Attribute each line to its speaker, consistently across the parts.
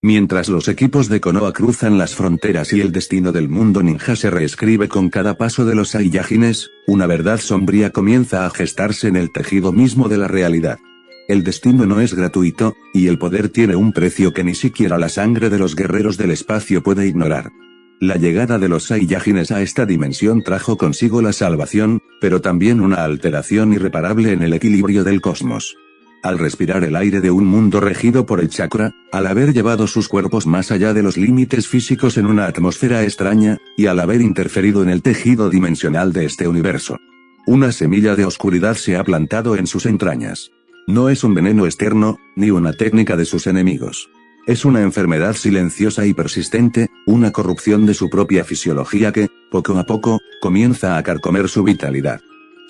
Speaker 1: Mientras los equipos de Konoha cruzan las fronteras y el destino del mundo ninja se reescribe con cada paso de los Saiyajines, una verdad sombría comienza a gestarse en el tejido mismo de la realidad. El destino no es gratuito, y el poder tiene un precio que ni siquiera la sangre de los guerreros del espacio puede ignorar. La llegada de los Saiyajines a esta dimensión trajo consigo la salvación, pero también una alteración irreparable en el equilibrio del cosmos. Al respirar el aire de un mundo regido por el chakra, al haber llevado sus cuerpos más allá de los límites físicos en una atmósfera extraña, y al haber interferido en el tejido dimensional de este universo, una semilla de oscuridad se ha plantado en sus entrañas. No es un veneno externo, ni una técnica de sus enemigos. Es una enfermedad silenciosa y persistente, una corrupción de su propia fisiología que, poco a poco, comienza a carcomer su vitalidad.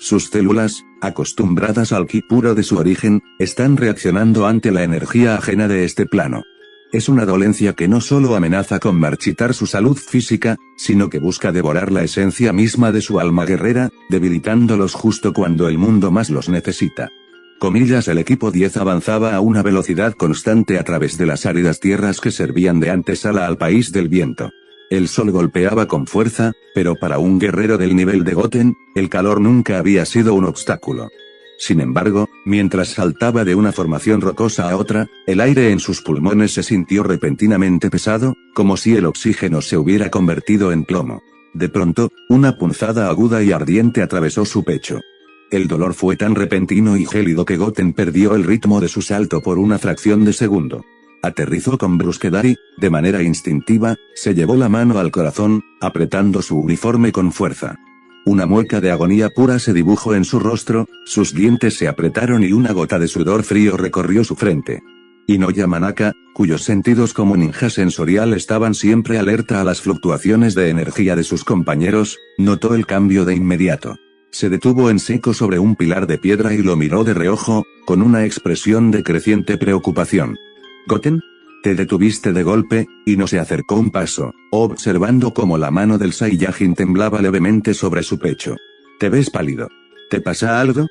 Speaker 1: Sus células, acostumbradas al ki puro de su origen, están reaccionando ante la energía ajena de este plano. Es una dolencia que no solo amenaza con marchitar su salud física, sino que busca devorar la esencia misma de su alma guerrera, debilitándolos justo cuando el mundo más los necesita. El equipo 10 avanzaba a una velocidad constante a través de las áridas tierras que servían de antesala al país del viento. El sol golpeaba con fuerza, pero para un guerrero del nivel de Goten, el calor nunca había sido un obstáculo. Sin embargo, mientras saltaba de una formación rocosa a otra, el aire en sus pulmones se sintió repentinamente pesado, como si el oxígeno se hubiera convertido en plomo. De pronto, una punzada aguda y ardiente atravesó su pecho. El dolor fue tan repentino y gélido que Goten perdió el ritmo de su salto por una fracción de segundo. Aterrizó con brusquedad y, de manera instintiva, se llevó la mano al corazón, apretando su uniforme con fuerza. Una mueca de agonía pura se dibujó en su rostro, sus dientes se apretaron y una gota de sudor frío recorrió su frente. Ino Yamanaka, cuyos sentidos como ninja sensorial estaban siempre alerta a las fluctuaciones de energía de sus compañeros, notó el cambio de inmediato. Se detuvo en seco sobre un pilar de piedra y lo miró de reojo, con una expresión de creciente preocupación. «¿Goten? Te detuviste de golpe», y no se acercó un paso, observando cómo la mano del Saiyajin temblaba levemente sobre su pecho. «Te ves pálido. ¿Te pasa algo?»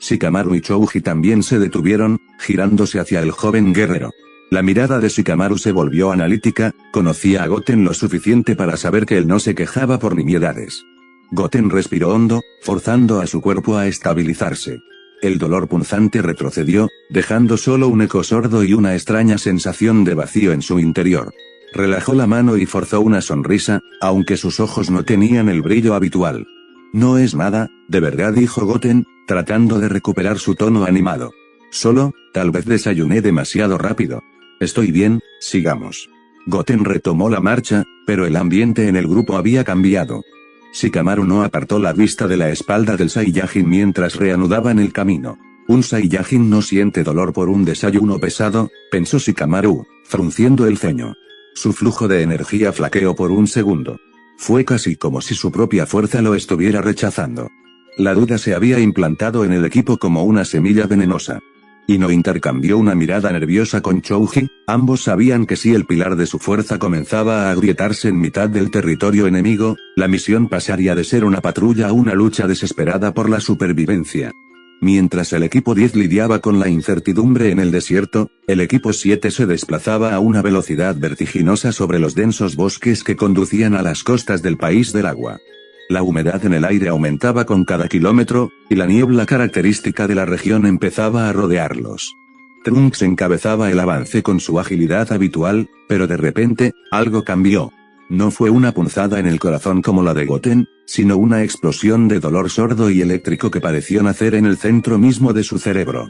Speaker 1: Shikamaru y Chouji también se detuvieron, girándose hacia el joven guerrero. La mirada de Shikamaru se volvió analítica, conocía a Goten lo suficiente para saber que él no se quejaba por nimiedades. Goten respiró hondo, forzando a su cuerpo a estabilizarse. El dolor punzante retrocedió, dejando solo un eco sordo y una extraña sensación de vacío en su interior. Relajó la mano y forzó una sonrisa, aunque sus ojos no tenían el brillo habitual. «No es nada, de verdad», dijo Goten, tratando de recuperar su tono animado. «Solo, tal vez desayuné demasiado rápido. Estoy bien, sigamos». Goten retomó la marcha, pero el ambiente en el grupo había cambiado. Shikamaru no apartó la vista de la espalda del Saiyajin mientras reanudaban el camino. Un Saiyajin no siente dolor por un desayuno pesado, pensó Shikamaru, frunciendo el ceño. Su flujo de energía flaqueó por un segundo. Fue casi como si su propia fuerza lo estuviera rechazando. La duda se había implantado en el equipo como una semilla venenosa. Ino intercambió una mirada nerviosa con Chouji, ambos sabían que si el pilar de su fuerza comenzaba a agrietarse en mitad del territorio enemigo, la misión pasaría de ser una patrulla a una lucha desesperada por la supervivencia. Mientras el equipo 10 lidiaba con la incertidumbre en el desierto, el equipo 7 se desplazaba a una velocidad vertiginosa sobre los densos bosques que conducían a las costas del país del agua. La humedad en el aire aumentaba con cada kilómetro, y la niebla característica de la región empezaba a rodearlos. Trunks encabezaba el avance con su agilidad habitual, pero de repente, algo cambió. No fue una punzada en el corazón como la de Goten, sino una explosión de dolor sordo y eléctrico que pareció nacer en el centro mismo de su cerebro.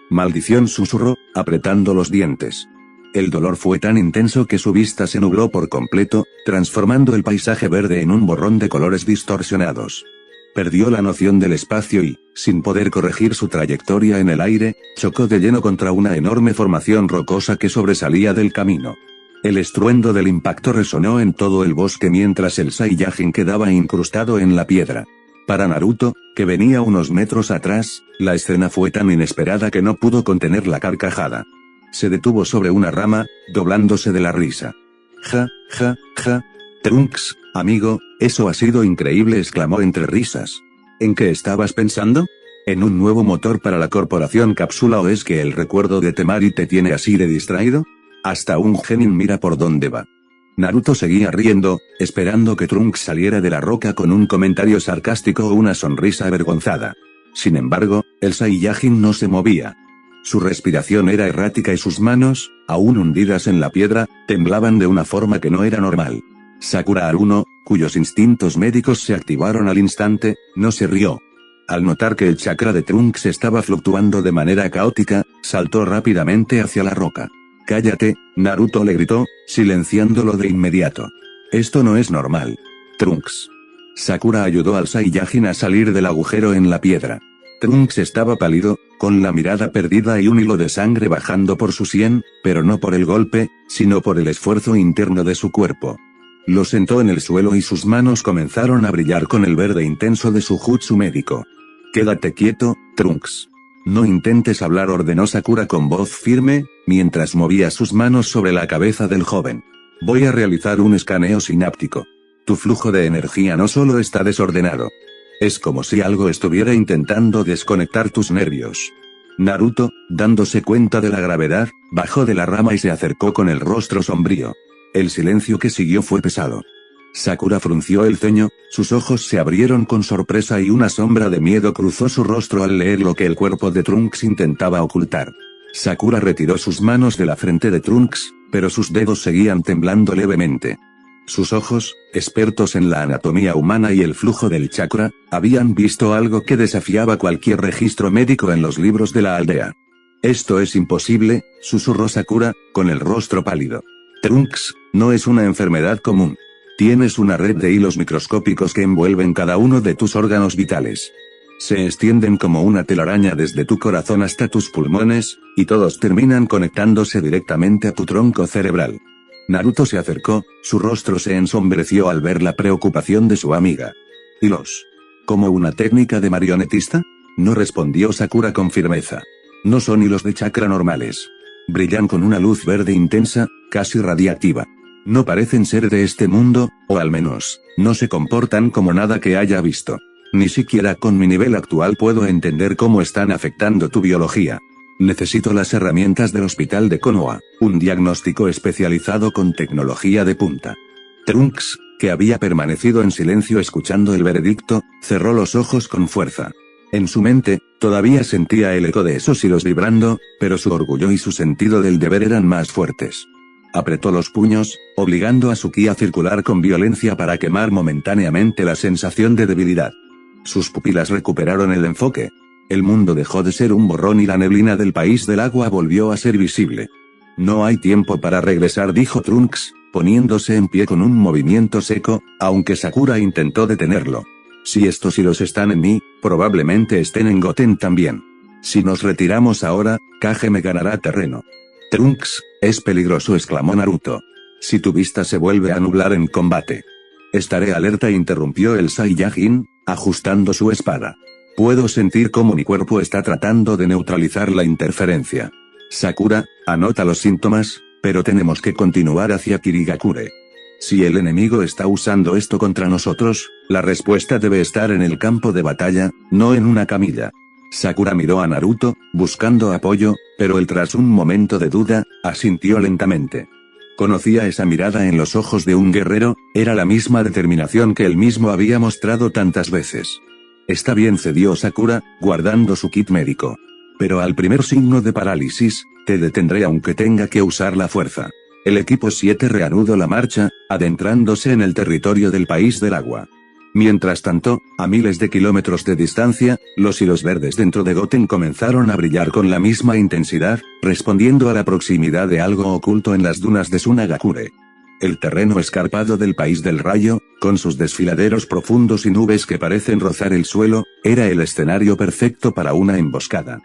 Speaker 1: «Maldición», susurró, apretando los dientes. El dolor fue tan intenso que su vista se nubló por completo, transformando el paisaje verde en un borrón de colores distorsionados. Perdió la noción del espacio y, sin poder corregir su trayectoria en el aire, chocó de lleno contra una enorme formación rocosa que sobresalía del camino. El estruendo del impacto resonó en todo el bosque mientras el Saiyajin quedaba incrustado en la piedra. Para Naruto, que venía unos metros atrás, la escena fue tan inesperada que no pudo contener la carcajada. Se detuvo sobre una rama, doblándose de la risa. «Ja, ja, ja. Trunks, amigo, eso ha sido increíble», exclamó entre risas. «¿En qué estabas pensando? ¿En un nuevo motor para la corporación Cápsula o es que el recuerdo de Temari te tiene así de distraído?» Hasta un genin mira por dónde va. Naruto seguía riendo, esperando que Trunks saliera de la roca con un comentario sarcástico o una sonrisa avergonzada. Sin embargo, el Saiyajin no se movía. Su respiración era errática y sus manos, aún hundidas en la piedra, temblaban de una forma que no era normal. Sakura Haruno, cuyos instintos médicos se activaron al instante, no se rió. Al notar que el chakra de Trunks estaba fluctuando de manera caótica, saltó rápidamente hacia la roca. «Cállate», Naruto le gritó, silenciándolo de inmediato. «Esto no es normal. Trunks». Sakura ayudó al Saiyajin a salir del agujero en la piedra. Trunks estaba pálido, con la mirada perdida y un hilo de sangre bajando por su sien, pero no por el golpe, sino por el esfuerzo interno de su cuerpo. Lo sentó en el suelo y sus manos comenzaron a brillar con el verde intenso de su jutsu médico. «Quédate quieto, Trunks. No intentes hablar», ordenó Sakura con voz firme, mientras movía sus manos sobre la cabeza del joven. «Voy a realizar un escaneo sináptico. Tu flujo de energía no solo está desordenado. Es como si algo estuviera intentando desconectar tus nervios». Naruto, dándose cuenta de la gravedad, bajó de la rama y se acercó con el rostro sombrío. El silencio que siguió fue pesado. Sakura frunció el ceño, sus ojos se abrieron con sorpresa y una sombra de miedo cruzó su rostro al leer lo que el cuerpo de Trunks intentaba ocultar. Sakura retiró sus manos de la frente de Trunks, pero sus dedos seguían temblando levemente. Sus ojos, expertos en la anatomía humana y el flujo del chakra, habían visto algo que desafiaba cualquier registro médico en los libros de la aldea. «Esto es imposible», susurró Sakura, con el rostro pálido. «Trunks, no es una enfermedad común. Tienes una red de hilos microscópicos que envuelven cada uno de tus órganos vitales. Se extienden como una telaraña desde tu corazón hasta tus pulmones, y todos terminan conectándose directamente a tu tronco cerebral». Naruto se acercó, su rostro se ensombreció al ver la preocupación de su amiga. «¿Hilos? ¿Como una técnica de marionetista?», no respondió Sakura con firmeza. «No son hilos de chakra normales. Brillan con una luz verde intensa, casi radiactiva. No parecen ser de este mundo, o al menos, no se comportan como nada que haya visto. Ni siquiera con mi nivel actual puedo entender cómo están afectando tu biología. Necesito las herramientas del hospital de Konoha, un diagnóstico especializado con tecnología de punta». Trunks, que había permanecido en silencio escuchando el veredicto, cerró los ojos con fuerza. En su mente, todavía sentía el eco de esos hilos vibrando, pero su orgullo y su sentido del deber eran más fuertes. Apretó los puños, obligando a su ki a circular con violencia para quemar momentáneamente la sensación de debilidad. Sus pupilas recuperaron el enfoque. El mundo dejó de ser un borrón y la neblina del país del agua volvió a ser visible. «No hay tiempo para regresar», dijo Trunks, poniéndose en pie con un movimiento seco, aunque Sakura intentó detenerlo. «Si estos hilos están en mí, probablemente estén en Goten también. Si nos retiramos ahora, Kage me ganará terreno». «Trunks, es peligroso», exclamó Naruto. «Si tu vista se vuelve a nublar en combate». «Estaré alerta», interrumpió el Saiyajin, ajustando su espada. «Puedo sentir cómo mi cuerpo está tratando de neutralizar la interferencia. Sakura, anota los síntomas, pero tenemos que continuar hacia Kirigakure. Si el enemigo está usando esto contra nosotros, la respuesta debe estar en el campo de batalla, no en una camilla». Sakura miró a Naruto, buscando apoyo, pero él tras un momento de duda, asintió lentamente. Conocía esa mirada en los ojos de un guerrero, era la misma determinación que él mismo había mostrado tantas veces. «Está bien», cedió Sakura, guardando su kit médico. «Pero al primer signo de parálisis, te detendré aunque tenga que usar la fuerza». El equipo 7 reanudó la marcha, adentrándose en el territorio del país del agua. Mientras tanto, a miles de kilómetros de distancia, los hilos verdes dentro de Goten comenzaron a brillar con la misma intensidad, respondiendo a la proximidad de algo oculto en las dunas de Sunagakure. El terreno escarpado del país del rayo, con sus desfiladeros profundos y nubes que parecen rozar el suelo, era el escenario perfecto para una emboscada.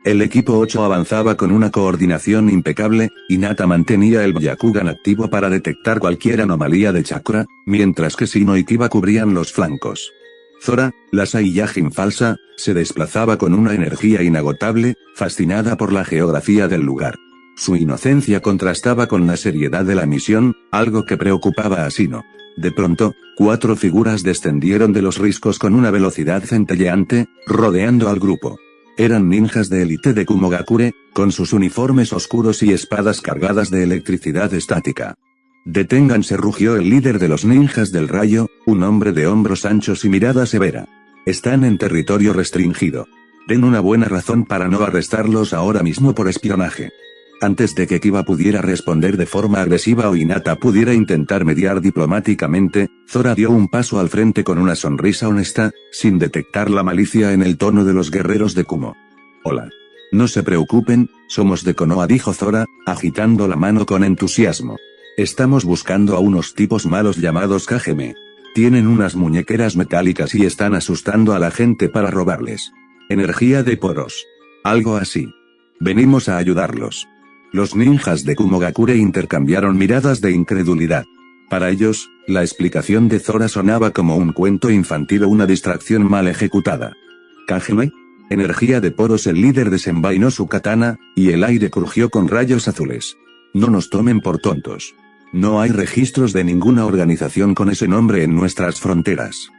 Speaker 1: El equipo 8 avanzaba con una coordinación impecable, y Hinata mantenía el Byakugan activo para detectar cualquier anomalía de chakra, mientras que Shino y Kiba cubrían los flancos. Zora, la Saiyajin falsa, se desplazaba con una energía inagotable, fascinada por la geografía del lugar. Su inocencia contrastaba con la seriedad de la misión, algo que preocupaba a Shino. De pronto, 4 figuras descendieron de los riscos con una velocidad centelleante, rodeando al grupo. Eran ninjas de élite de Kumogakure, con sus uniformes oscuros y espadas cargadas de electricidad estática. Deténganse, rugió el líder de los ninjas del rayo, un hombre de hombros anchos y mirada severa. Están en territorio restringido. Den una buena razón para no arrestarlos ahora mismo por espionaje. Antes de que Kiba pudiera responder de forma agresiva o Hinata pudiera intentar mediar diplomáticamente, Zora dio un paso al frente con una sonrisa honesta, sin detectar la malicia en el tono de los guerreros de Kumo. Hola. No se preocupen, somos de Konoha, dijo Zora, agitando la mano con entusiasmo. Estamos buscando a unos tipos malos llamados Kageme. Tienen unas muñequeras metálicas y están asustando a la gente para robarles energía de poros. Algo así. Venimos a ayudarlos. Los ninjas de Kumogakure intercambiaron miradas de incredulidad. Para ellos, la explicación de Zora sonaba como un cuento infantil o una distracción mal ejecutada. ¿Kageme? Energía de poros. El líder desenvainó su katana, y el aire crujió con rayos azules. No nos tomen por tontos. No hay registros de ninguna organización con ese nombre en nuestras fronteras.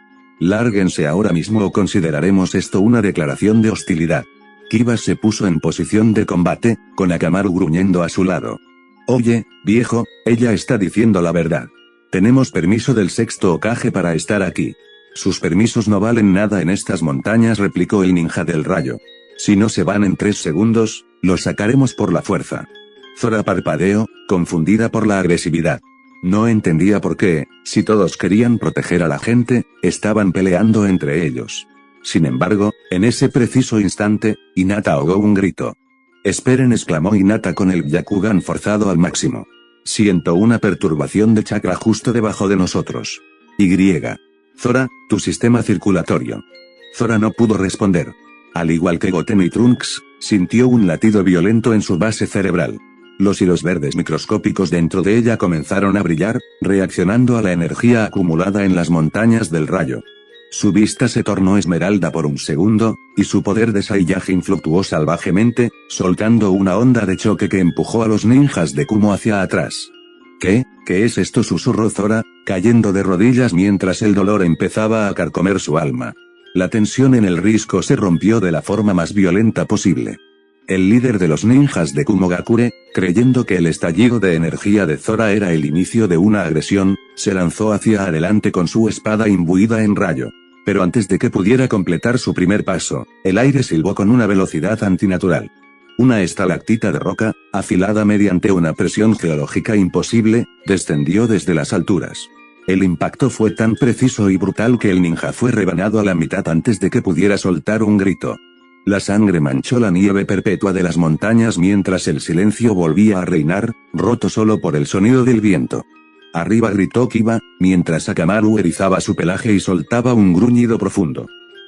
Speaker 1: Lárguense ahora mismo o consideraremos esto una declaración de hostilidad. Kiba se puso en posición de combate, con Akamaru gruñendo a su lado. Oye, viejo, ella está diciendo la verdad. Tenemos permiso del sexto Hokage para estar aquí. Sus permisos no valen nada en estas montañas, replicó el ninja del rayo. Si no se van en 3 segundos, los sacaremos por la fuerza. Zora parpadeó, confundida por la agresividad. No entendía por qué, si todos querían proteger a la gente, estaban peleando entre ellos. Sin embargo, en ese preciso instante, Hinata ahogó un grito. Esperen, exclamó Hinata con el Byakugan forzado al máximo. Siento una perturbación de chakra justo debajo de nosotros. Y. Zora, tu sistema circulatorio. Zora no pudo responder. Al igual que Goten y Trunks, sintió un latido violento en su base cerebral. Los hilos verdes microscópicos dentro de ella comenzaron a brillar, reaccionando a la energía acumulada en las montañas del rayo. Su vista se tornó esmeralda por un segundo, y su poder de Saiyajin fluctuó salvajemente, soltando una onda de choque que empujó a los ninjas de Kumo hacia atrás. ¿Qué es esto?, susurró Zora, cayendo de rodillas mientras el dolor empezaba a carcomer su alma. La tensión en el risco se rompió de la forma más violenta posible. El líder de los ninjas de Kumogakure, creyendo que el estallido de energía de Zora era el inicio de una agresión, se lanzó hacia adelante con su espada imbuida en rayo. Pero antes de que pudiera completar su primer paso, el aire silbó con una velocidad antinatural. Una estalactita de roca, afilada mediante una presión geológica imposible, descendió desde las alturas. El impacto fue tan preciso y brutal que el ninja fue rebanado a la mitad antes de que pudiera soltar un grito. La sangre manchó la nieve perpetua de las montañas mientras el silencio volvía a reinar, roto solo por el sonido del viento. Arriba, gritó Kiba, mientras Akamaru erizaba su pelaje y soltaba un gruñido profundo.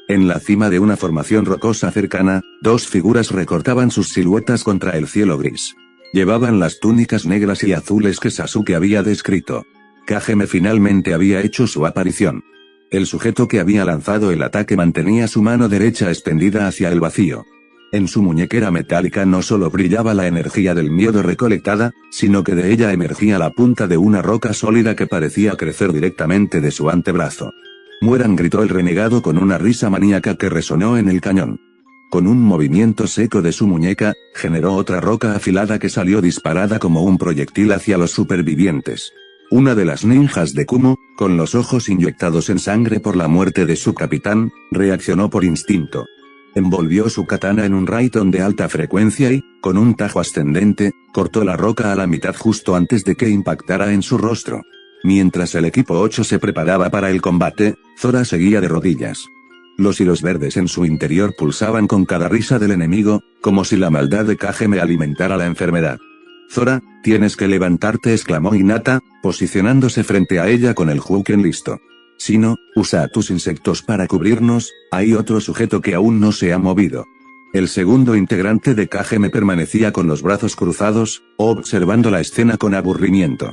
Speaker 1: En la cima de una formación rocosa cercana, 2 figuras recortaban sus siluetas contra el cielo gris. Llevaban las túnicas negras y azules que Sasuke había descrito. Kageme finalmente había hecho su aparición. El sujeto que había lanzado el ataque mantenía su mano derecha extendida hacia el vacío. En su muñequera metálica no solo brillaba la energía del miedo recolectada, sino que de ella emergía la punta de una roca sólida que parecía crecer directamente de su antebrazo. Mueran, gritó el renegado con una risa maníaca que resonó en el cañón. Con un movimiento seco de su muñeca, generó otra roca afilada que salió disparada como un proyectil hacia los supervivientes. Una de las ninjas de Kumo, con los ojos inyectados en sangre por la muerte de su capitán, reaccionó por instinto. Envolvió su katana en un raitón de alta frecuencia y, con un tajo ascendente, cortó la roca a la mitad justo antes de que impactara en su rostro. Mientras el equipo 8 se preparaba para el combate, Zora seguía de rodillas. Los hilos verdes en su interior pulsaban con cada risa del enemigo, como si la maldad de Kageme alimentara la enfermedad. Zora, tienes que levantarte, exclamó Hinata, posicionándose frente a ella con el Huken listo. Si no, usa a tus insectos para cubrirnos, hay otro sujeto que aún no se ha movido. El segundo integrante de Kageme permanecía con los brazos cruzados, observando la escena con aburrimiento.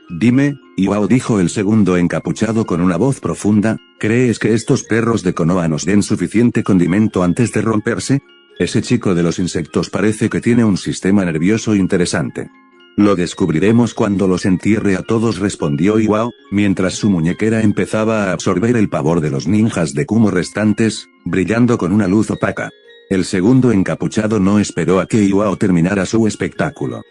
Speaker 1: Dime, Iwao, dijo el segundo encapuchado con una voz profunda, ¿crees que estos perros de Konoha nos den suficiente condimento antes de romperse? Ese chico de los insectos parece que tiene un sistema nervioso interesante. Lo descubriremos cuando los entierre a todos, respondió Iwao, mientras su muñequera empezaba a absorber el pavor de los ninjas de Kumo restantes, brillando con una luz opaca. El segundo encapuchado no esperó a que Iwao terminara su espectáculo.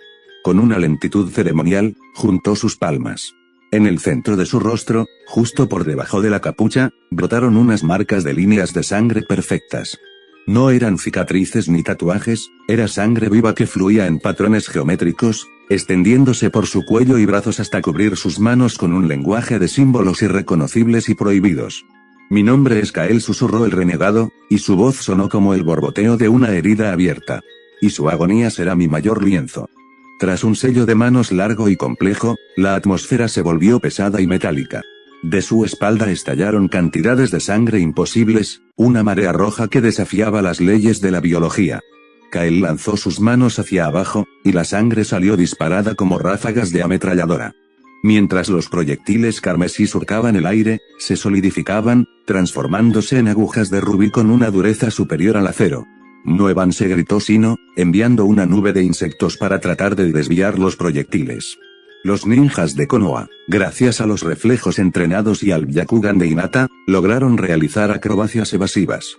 Speaker 1: Con una lentitud ceremonial, juntó sus palmas. En el centro de su rostro, justo por debajo de la capucha, brotaron unas marcas de líneas de sangre perfectas. No eran cicatrices ni tatuajes, era sangre viva que fluía en patrones geométricos, extendiéndose por su cuello y brazos hasta cubrir sus manos con un lenguaje de símbolos irreconocibles y prohibidos. Mi nombre es Kael, susurró el renegado, y su voz sonó como el borboteo de una herida abierta. Y su agonía será mi mayor lienzo. Tras un sello de manos largo y complejo, la atmósfera se volvió pesada y metálica. De su espalda estallaron cantidades de sangre imposibles, una marea roja que desafiaba las leyes de la biología. Kael lanzó sus manos hacia abajo, y la sangre salió disparada como ráfagas de ametralladora. Mientras los proyectiles carmesí surcaban el aire, se solidificaban, transformándose en agujas de rubí con una dureza superior al acero. Nuevan se gritó Sino, enviando una nube de insectos para tratar de desviar los proyectiles. Los ninjas de Konoha, gracias a los reflejos entrenados y al Byakugan de Hinata, lograron realizar acrobacias evasivas.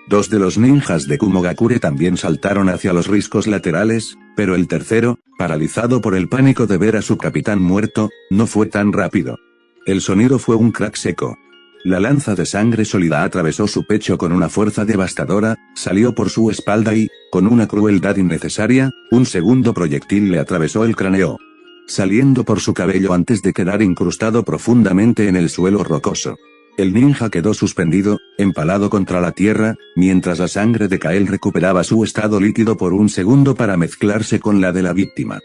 Speaker 1: Dos de los ninjas de Kumogakure también saltaron hacia los riscos laterales, pero el tercero, paralizado por el pánico de ver a su capitán muerto, no fue tan rápido. El sonido fue un crack seco. La lanza de sangre sólida atravesó su pecho con una fuerza devastadora, salió por su espalda y, con una crueldad innecesaria, un segundo proyectil le atravesó el cráneo, saliendo por su cabello antes de quedar incrustado profundamente en el suelo rocoso. El ninja quedó suspendido, empalado contra la tierra, mientras la sangre de Kael recuperaba su estado líquido por un segundo para mezclarse con la de la víctima.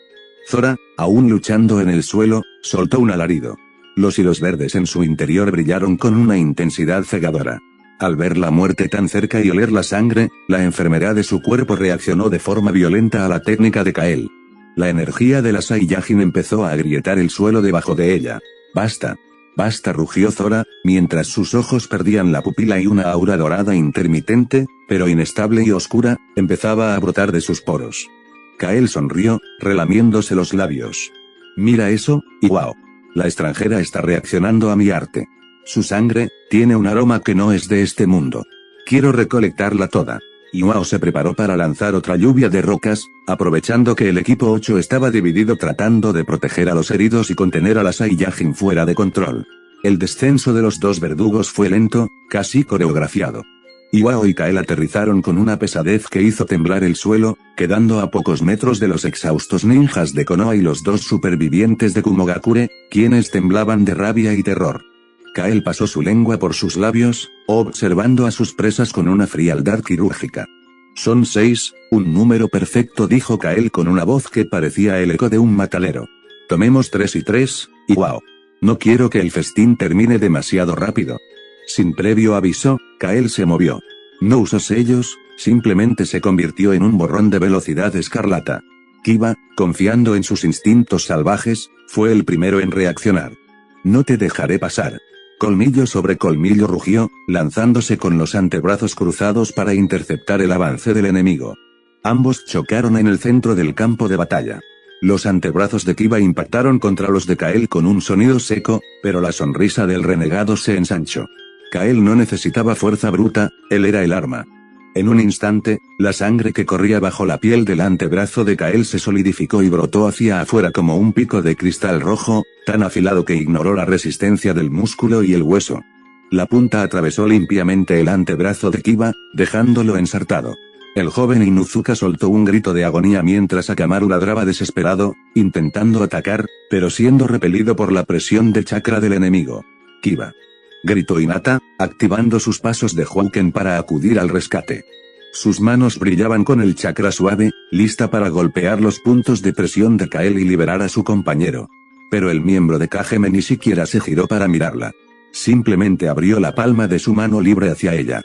Speaker 1: Zora, aún luchando en el suelo, soltó un alarido. Los hilos verdes en su interior brillaron con una intensidad cegadora. Al ver la muerte tan cerca y oler la sangre, la enfermedad de su cuerpo reaccionó de forma violenta a la técnica de Kael. La energía de la Saiyajin empezó a agrietar el suelo debajo de ella. ¡Basta! ¡Basta!, rugió Zora, mientras sus ojos perdían la pupila y una aura dorada intermitente, pero inestable y oscura, empezaba a brotar de sus poros. Kael sonrió, relamiéndose los labios. «Mira eso, Iwao. La extranjera está reaccionando a mi arte. Su sangre tiene un aroma que no es de este mundo. Quiero recolectarla toda». Iwao se preparó para lanzar otra lluvia de rocas, aprovechando que el equipo 8 estaba dividido tratando de proteger a los heridos y contener a la Saiyajin fuera de control. El descenso de los dos verdugos fue lento, casi coreografiado. Iwao y Kael aterrizaron con una pesadez que hizo temblar el suelo, quedando a pocos metros de los exhaustos ninjas de Konoha y los dos supervivientes de Kumogakure, quienes temblaban de rabia y terror. Kael pasó su lengua por sus labios, observando a sus presas con una frialdad quirúrgica. «Son 6, un número perfecto», dijo Kael con una voz que parecía el eco de un matalero. «Tomemos 3 y 3, Iwao. No quiero que el festín termine demasiado rápido». Sin previo aviso, Kael se movió. No usó sellos, simplemente se convirtió en un borrón de velocidad escarlata. Kiba, confiando en sus instintos salvajes, fue el primero en reaccionar. «No te dejaré pasar». Colmillo sobre colmillo rugió, lanzándose con los antebrazos cruzados para interceptar el avance del enemigo. Ambos chocaron en el centro del campo de batalla. Los antebrazos de Kiba impactaron contra los de Kael con un sonido seco, pero la sonrisa del renegado se ensanchó. Kael no necesitaba fuerza bruta, él era el arma. En un instante, la sangre que corría bajo la piel del antebrazo de Kael se solidificó y brotó hacia afuera como un pico de cristal rojo, tan afilado que ignoró la resistencia del músculo y el hueso. La punta atravesó limpiamente el antebrazo de Kiba, dejándolo ensartado. El joven Inuzuka soltó un grito de agonía mientras Akamaru ladraba desesperado, intentando atacar, pero siendo repelido por la presión de chakra del enemigo. «Kiba», gritó Hinata, activando sus pasos de Houken para acudir al rescate. Sus manos brillaban con el chakra suave, lista para golpear los puntos de presión de Kael y liberar a su compañero. Pero el miembro de Kageme ni siquiera se giró para mirarla. Simplemente abrió la palma de su mano libre hacia ella.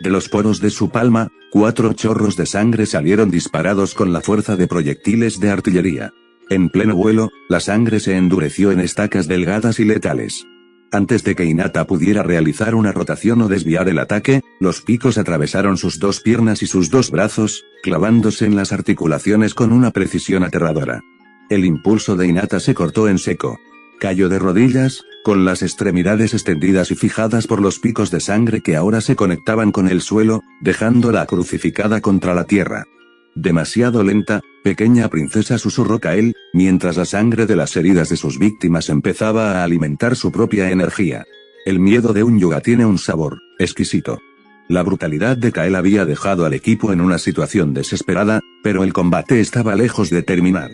Speaker 1: De los poros de su palma, 4 chorros de sangre salieron disparados con la fuerza de proyectiles de artillería. En pleno vuelo, la sangre se endureció en estacas delgadas y letales. Antes de que Hinata pudiera realizar una rotación o desviar el ataque, los picos atravesaron sus 2 piernas y sus 2 brazos, clavándose en las articulaciones con una precisión aterradora. El impulso de Hinata se cortó en seco. Cayó de rodillas, con las extremidades extendidas y fijadas por los picos de sangre que ahora se conectaban con el suelo, dejándola crucificada contra la tierra. Demasiado lenta, pequeña princesa, susurró Kael, mientras la sangre de las heridas de sus víctimas empezaba a alimentar su propia energía. El miedo de un yoga tiene un sabor exquisito. La brutalidad de Kael había dejado al equipo en una situación desesperada, pero el combate estaba lejos de terminar.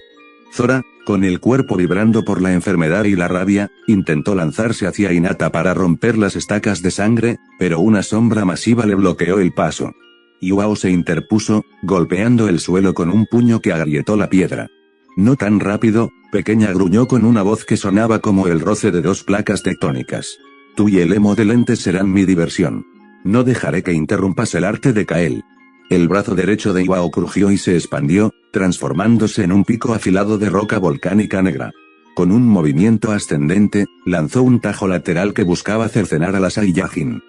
Speaker 1: Zora, con el cuerpo vibrando por la enfermedad y la rabia, intentó lanzarse hacia Hinata para romper las estacas de sangre, pero una sombra masiva le bloqueó el paso. Iwao se interpuso, golpeando el suelo con un puño que agrietó la piedra. No tan rápido, pequeña, gruñó con una voz que sonaba como el roce de dos placas tectónicas. Tú y el emo de lentes serán mi diversión. No dejaré que interrumpas el arte de Kael. El brazo derecho de Iwao crujió y se expandió, transformándose en un pico afilado de roca volcánica negra. Con un movimiento ascendente, lanzó un tajo lateral que buscaba cercenar a la Saiyajin.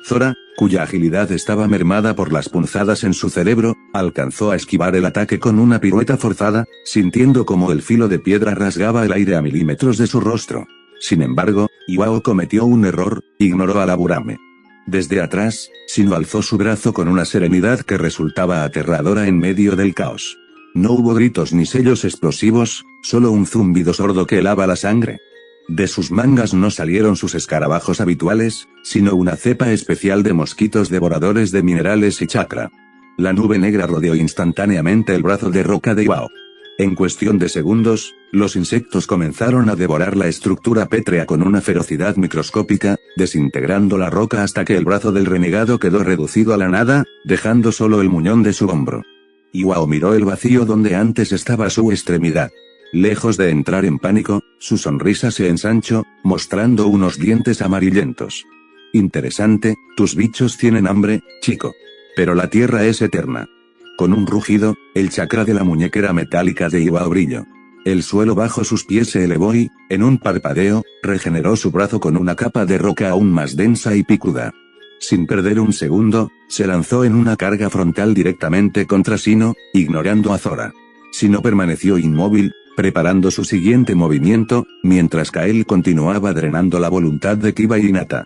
Speaker 1: Zora, cuya agilidad estaba mermada por las punzadas en su cerebro, alcanzó a esquivar el ataque con una pirueta forzada, sintiendo como el filo de piedra rasgaba el aire a milímetros de su rostro. Sin embargo, Iwao cometió un error, ignoró a la Burame. Desde atrás, Shino alzó su brazo con una serenidad que resultaba aterradora en medio del caos. No hubo gritos ni sellos explosivos, solo un zumbido sordo que helaba la sangre. De sus mangas no salieron sus escarabajos habituales, sino una cepa especial de mosquitos devoradores de minerales y chakra. La nube negra rodeó instantáneamente el brazo de roca de Iwao. En cuestión de segundos, los insectos comenzaron a devorar la estructura pétrea con una ferocidad microscópica, desintegrando la roca hasta que el brazo del renegado quedó reducido a la nada, dejando solo el muñón de su hombro. Iwao miró el vacío donde antes estaba su extremidad. Lejos de entrar en pánico, su sonrisa se ensanchó, mostrando unos dientes amarillentos. Interesante, tus bichos tienen hambre, chico. Pero la tierra es eterna. Con un rugido, el chakra de la muñequera metálica de Iwao brilló. El suelo bajo sus pies se elevó y, en un parpadeo, regeneró su brazo con una capa de roca aún más densa y picuda. Sin perder un segundo, se lanzó en una carga frontal directamente contra Shino, ignorando a Zora. Shino permaneció inmóvil, preparando su siguiente movimiento, mientras Kael continuaba drenando la voluntad de Kiba y Hinata.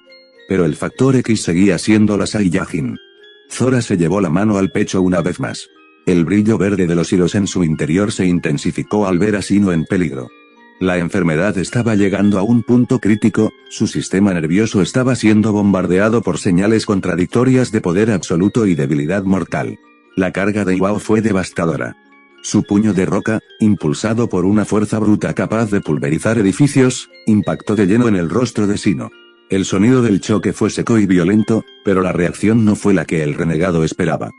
Speaker 1: Pero el factor X seguía siendo la Saiyajin. Zora se llevó la mano al pecho una vez más. El brillo verde de los hilos en su interior se intensificó al ver a Shino en peligro. La enfermedad estaba llegando a un punto crítico, su sistema nervioso estaba siendo bombardeado por señales contradictorias de poder absoluto y debilidad mortal. La carga de Iwao fue devastadora. Su puño de roca, impulsado por una fuerza bruta capaz de pulverizar edificios, impactó de lleno en el rostro de Shino. El sonido del choque fue seco y violento, pero la reacción no fue la que el renegado esperaba.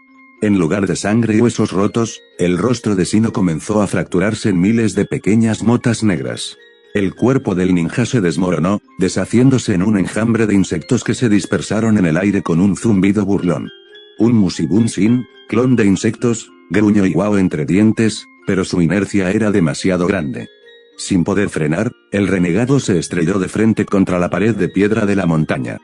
Speaker 1: En lugar de sangre y huesos rotos, el rostro de Shino comenzó a fracturarse en miles de pequeñas motas negras. El cuerpo del ninja se desmoronó, deshaciéndose en un enjambre de insectos que se dispersaron en el aire con un zumbido burlón. Un Musibun-Shin, clon de insectos, gruñó Iwao entre dientes, pero su inercia era demasiado grande. Sin poder frenar, el renegado se estrelló de frente contra la pared de piedra de la montaña.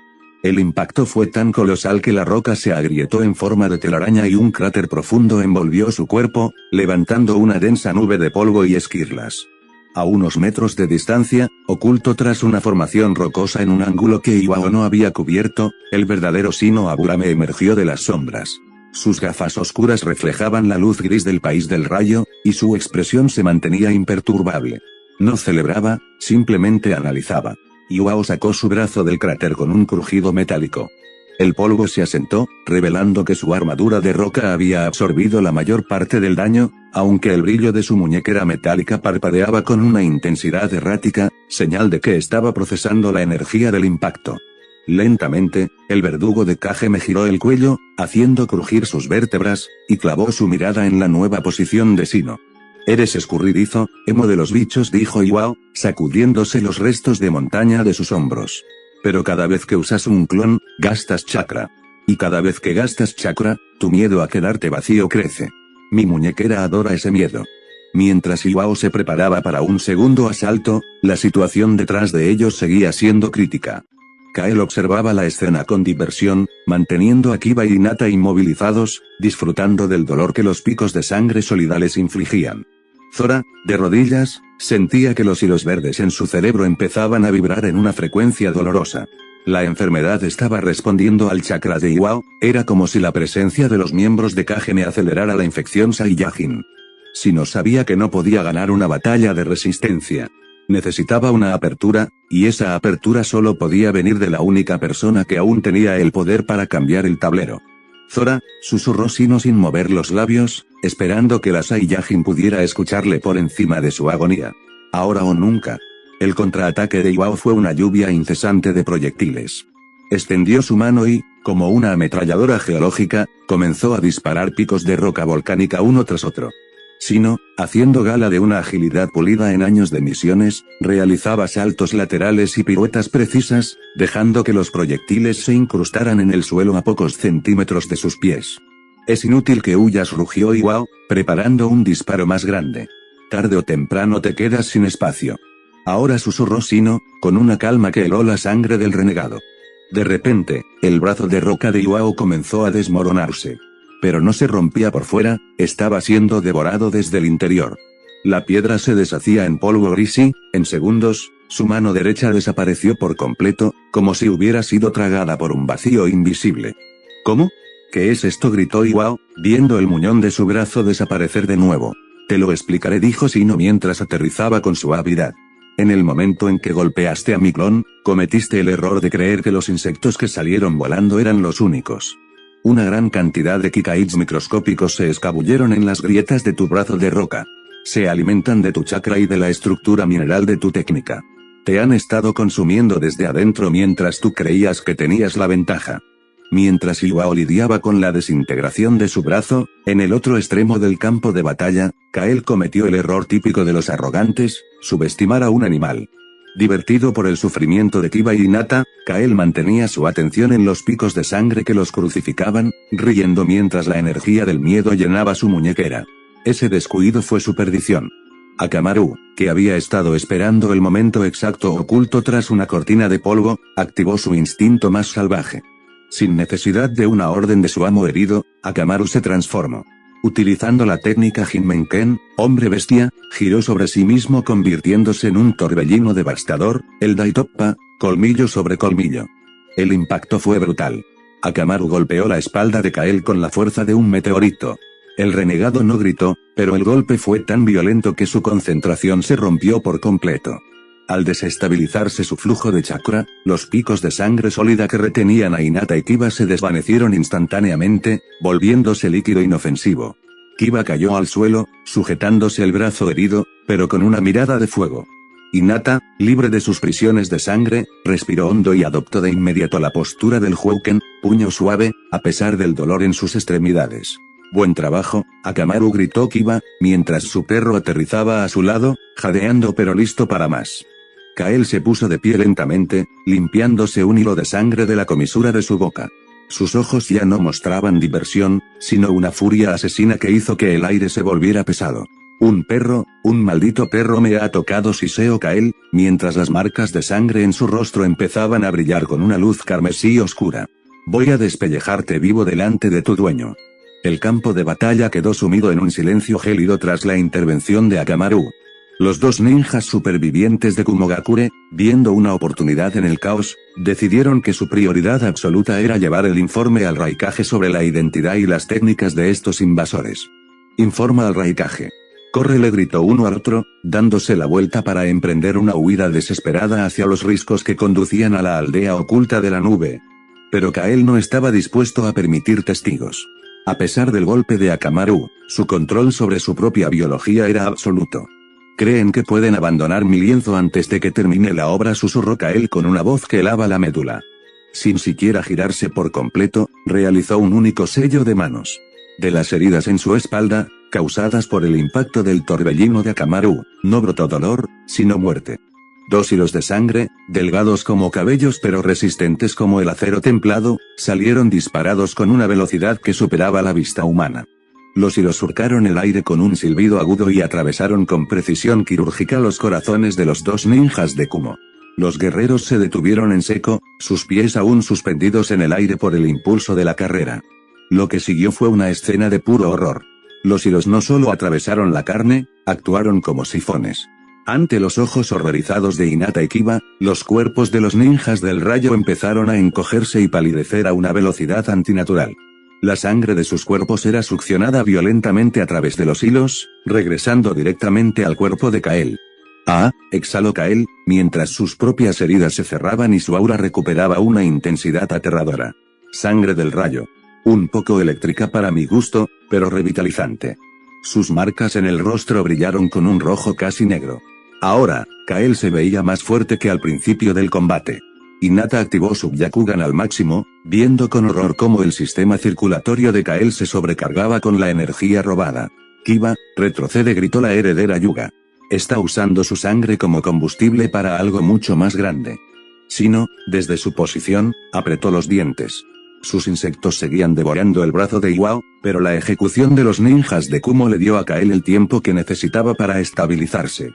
Speaker 1: El impacto fue tan colosal que la roca se agrietó en forma de telaraña y un cráter profundo envolvió su cuerpo, levantando una densa nube de polvo y esquirlas. A unos metros de distancia, oculto tras una formación rocosa en un ángulo que Iwao no había cubierto, el verdadero Shino Aburame emergió de las sombras. Sus gafas oscuras reflejaban la luz gris del país del rayo, y su expresión se mantenía imperturbable. No celebraba, simplemente analizaba. Iwao sacó su brazo del cráter con un crujido metálico. El polvo se asentó, revelando que su armadura de roca había absorbido la mayor parte del daño, aunque el brillo de su muñequera metálica parpadeaba con una intensidad errática, señal de que estaba procesando la energía del impacto. Lentamente, el verdugo de Kageme giró el cuello, haciendo crujir sus vértebras, y clavó su mirada en la nueva posición de Shino. Eres escurridizo, emo de los bichos, dijo Iwao, sacudiéndose los restos de montaña de sus hombros. Pero cada vez que usas un clon, gastas chakra. Y cada vez que gastas chakra, tu miedo a quedarte vacío crece. Mi muñequera adora ese miedo. Mientras Iwao se preparaba para un segundo asalto, la situación detrás de ellos seguía siendo crítica. Kael observaba la escena con diversión, manteniendo a Kiba y Hinata inmovilizados, disfrutando del dolor que los picos de sangre solidales infligían. Zora, de rodillas, Sentía que los hilos verdes en su cerebro empezaban a vibrar en una frecuencia dolorosa. La enfermedad estaba respondiendo al chakra de Iwao, era como si la presencia de los miembros de Kageme acelerara la infección Saiyajin. Shino sabía que no podía ganar una batalla de resistencia. Necesitaba una apertura, y esa apertura solo podía venir de la única persona que aún tenía el poder para cambiar el tablero. Zora, susurró Shino sin mover los labios, esperando que la Saiyajin pudiera escucharle por encima de su agonía. Ahora o nunca. El contraataque de Iwao fue una lluvia incesante de proyectiles. Extendió su mano y, como una ametralladora geológica, comenzó a disparar picos de roca volcánica uno tras otro. Shino, haciendo gala de una agilidad pulida en años de misiones, realizaba saltos laterales y piruetas precisas, dejando que los proyectiles se incrustaran en el suelo a pocos centímetros de sus pies. Es inútil que huyas, rugió Iwao, preparando un disparo más grande. Tarde o temprano te quedas sin espacio. Ahora, susurró Shino, con una calma que heló la sangre del renegado. De repente, el brazo de roca de Iwao comenzó a desmoronarse. Pero no se rompía por fuera, estaba siendo devorado desde el interior. La piedra se deshacía en polvo gris y, en segundos, su mano derecha desapareció por completo, como si hubiera sido tragada por un vacío invisible. ¿Cómo? ¿Qué es esto?, gritó Iwao, viendo el muñón de su brazo desaparecer de nuevo. Te lo explicaré, dijo Shino mientras aterrizaba con suavidad. En el momento en que golpeaste a mi clon, cometiste el error de creer que los insectos que salieron volando eran los únicos. Una gran cantidad de kikaids microscópicos se escabulleron en las grietas de tu brazo de roca. Se alimentan de tu chakra y de la estructura mineral de tu técnica. Te han estado consumiendo desde adentro mientras tú creías que tenías la ventaja. Mientras Iwao lidiaba con la desintegración de su brazo, en el otro extremo del campo de batalla, Kael cometió el error típico de los arrogantes, subestimar a un animal. Divertido por el sufrimiento de Kiba y Hinata, Kael mantenía su atención en los picos de sangre que los crucificaban, riendo mientras la energía del miedo llenaba su muñequera. Ese descuido fue su perdición. Akamaru, que había estado esperando el momento exacto oculto tras una cortina de polvo, activó su instinto más salvaje. Sin necesidad de una orden de su amo herido, Akamaru se transformó. Utilizando la técnica Jinmenken, hombre bestia, giró sobre sí mismo convirtiéndose en un torbellino devastador, el Daitoppa, colmillo sobre colmillo. El impacto fue brutal. Akamaru golpeó la espalda de Kael con la fuerza de un meteorito. El renegado no gritó, pero el golpe fue tan violento que su concentración se rompió por completo. Al desestabilizarse su flujo de chakra, los picos de sangre sólida que retenían a Hinata y Kiba se desvanecieron instantáneamente, volviéndose líquido inofensivo. Kiba cayó al suelo, sujetándose el brazo herido, pero con una mirada de fuego. Hinata, libre de sus prisiones de sangre, respiró hondo y adoptó de inmediato la postura del Houken, puño suave, a pesar del dolor en sus extremidades. Buen trabajo, Akamaru, gritó Kiba, mientras su perro aterrizaba a su lado, jadeando pero listo para más. Kael se puso de pie lentamente, limpiándose un hilo de sangre de la comisura de su boca. Sus ojos ya no mostraban diversión, sino una furia asesina que hizo que el aire se volviera pesado. Un maldito perro me ha tocado, siseó Kael, mientras las marcas de sangre en su rostro empezaban a brillar con una luz carmesí oscura. Voy a despellejarte vivo delante de tu dueño. El campo de batalla quedó sumido en un silencio gélido tras la intervención de Akamaru. Los dos ninjas supervivientes de Kumogakure, viendo una oportunidad en el caos, decidieron que su prioridad absoluta era llevar el informe al Raikage sobre la identidad y las técnicas de estos invasores. Informa al Raikage. Corre, le gritó uno al otro, dándose la vuelta para emprender una huida desesperada hacia los riscos que conducían a la aldea oculta de la nube. Pero Kael no estaba dispuesto a permitir testigos. A pesar del golpe de Akamaru, su control sobre su propia biología era absoluto. Creen que pueden abandonar mi lienzo antes de que termine la obra, susurró Kael con una voz que helaba la médula. Sin siquiera girarse por completo, realizó un único sello de manos. De las heridas en su espalda, causadas por el impacto del torbellino de Akamaru, no brotó dolor, sino muerte. 2 hilos de sangre, delgados como cabellos pero resistentes como el acero templado, salieron disparados con una velocidad que superaba la vista humana. Los hilos surcaron el aire con un silbido agudo y atravesaron con precisión quirúrgica los corazones de los dos ninjas de Kumo. Los guerreros se detuvieron en seco, sus pies aún suspendidos en el aire por el impulso de la carrera. Lo que siguió fue una escena de puro horror. Los hilos no solo atravesaron la carne, actuaron como sifones. Ante los ojos horrorizados de Hinata y Kiba, los cuerpos de los ninjas del rayo empezaron a encogerse y palidecer a una velocidad antinatural. La sangre de sus cuerpos era succionada violentamente a través de los hilos, regresando directamente al cuerpo de Kael. ¡Ah!, exhaló Kael, mientras sus propias heridas se cerraban y su aura recuperaba una intensidad aterradora. Sangre del rayo. Un poco eléctrica para mi gusto, pero revitalizante. Sus marcas en el rostro brillaron con un rojo casi negro. Ahora, Kael se veía más fuerte que al principio del combate. Hinata activó su Byakugan al máximo, viendo con horror cómo el sistema circulatorio de Kael se sobrecargaba con la energía robada. Kiba, retrocede, gritó la heredera Yuga. Está usando su sangre como combustible para algo mucho más grande. Shino, desde su posición, apretó los dientes. Sus insectos seguían devorando el brazo de Iwao, pero la ejecución de los ninjas de Kumo le dio a Kael el tiempo que necesitaba para estabilizarse.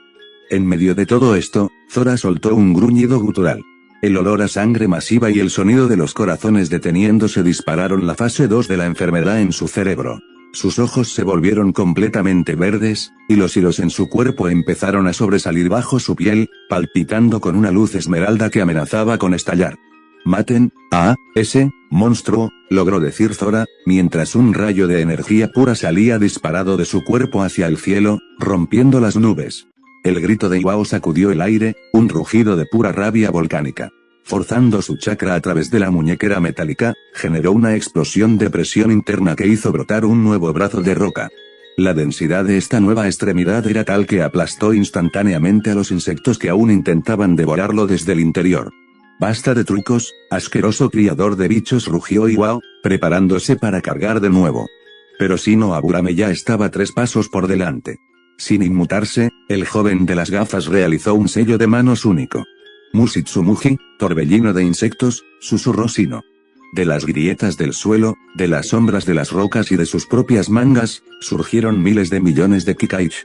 Speaker 1: En medio de todo esto, Zora soltó un gruñido gutural. El olor a sangre masiva y el sonido de los corazones deteniéndose dispararon la fase 2 de la enfermedad en su cerebro. Sus ojos se volvieron completamente verdes, y los hilos en su cuerpo empezaron a sobresalir bajo su piel, palpitando con una luz esmeralda que amenazaba con estallar. «Maten a ese monstruo», logró decir Zora, mientras un rayo de energía pura salía disparado de su cuerpo hacia el cielo, rompiendo las nubes. El grito de Iwao sacudió el aire, un rugido de pura rabia volcánica. Forzando su chakra a través de la muñequera metálica, generó una explosión de presión interna que hizo brotar un nuevo brazo de roca. La densidad de esta nueva extremidad era tal que aplastó instantáneamente a los insectos que aún intentaban devorarlo desde el interior. «Basta de trucos, asqueroso criador de bichos», rugió Iwao, preparándose para cargar de nuevo. Pero Shino Aburame ya estaba 3 pasos por delante. Sin inmutarse, el joven de las gafas realizó un sello de manos único. «Musitsumuji, torbellino de insectos», susurró Shino. De las grietas del suelo, de las sombras de las rocas y de sus propias mangas, surgieron miles de millones de Kikaichi.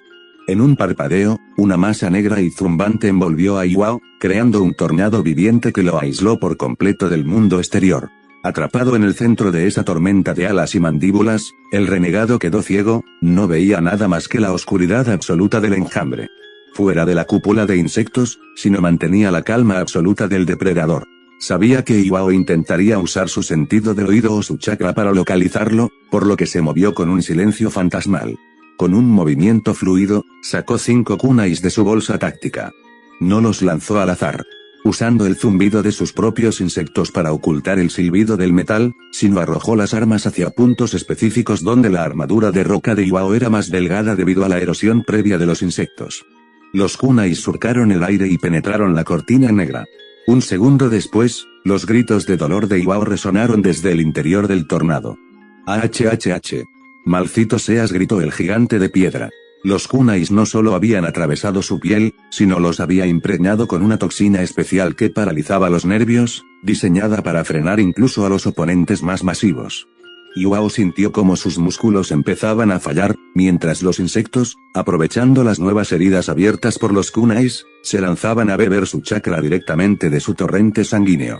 Speaker 1: En un parpadeo, una masa negra y zumbante envolvió a Iwao, creando un tornado viviente que lo aisló por completo del mundo exterior. Atrapado en el centro de esa tormenta de alas y mandíbulas, el renegado quedó ciego, no veía nada más que la oscuridad absoluta del enjambre. Fuera de la cúpula de insectos, Shino mantenía la calma absoluta del depredador. Sabía que Iwao intentaría usar su sentido del oído o su chakra para localizarlo, por lo que se movió con un silencio fantasmal. Con un movimiento fluido, sacó 5 kunais de su bolsa táctica. No los lanzó al azar. Usando el zumbido de sus propios insectos para ocultar el silbido del metal, Shino arrojó las armas hacia puntos específicos donde la armadura de roca de Iwao era más delgada debido a la erosión previa de los insectos. Los kunais surcaron el aire y penetraron la cortina negra. Un segundo después, los gritos de dolor de Iwao resonaron desde el interior del tornado. «¡Ahhh! Malcito seas», gritó el gigante de piedra. Los kunais no solo habían atravesado su piel, sino los había impregnado con una toxina especial que paralizaba los nervios, diseñada para frenar incluso a los oponentes más masivos. Iwao sintió como sus músculos empezaban a fallar, mientras los insectos, aprovechando las nuevas heridas abiertas por los kunais, se lanzaban a beber su chakra directamente de su torrente sanguíneo.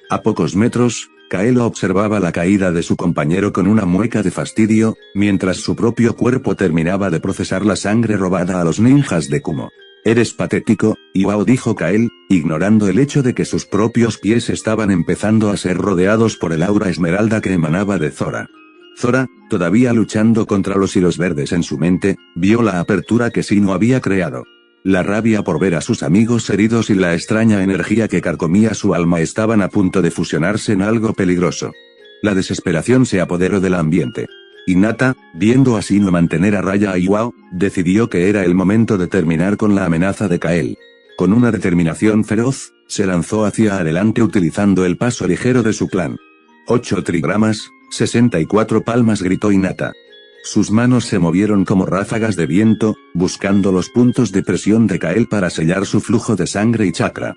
Speaker 1: A pocos metros, Kael observaba la caída de su compañero con una mueca de fastidio, mientras su propio cuerpo terminaba de procesar la sangre robada a los ninjas de Kumo. «Eres patético», Iwao dijo Kael, ignorando el hecho de que sus propios pies estaban empezando a ser rodeados por el aura esmeralda que emanaba de Zora. Zora, todavía luchando contra los hilos verdes en su mente, vio la apertura que Shino había creado. La rabia por ver a sus amigos heridos y la extraña energía que carcomía su alma estaban a punto de fusionarse en algo peligroso. La desesperación se apoderó del ambiente. Hinata, viendo a Shino mantener a raya a Iwao, decidió que era el momento de terminar con la amenaza de Kael. Con una determinación feroz, se lanzó hacia adelante utilizando el paso ligero de su clan. 8 trigramas, 64 palmas, gritó Hinata. Sus manos se movieron como ráfagas de viento, buscando los puntos de presión de Kael para sellar su flujo de sangre y chakra.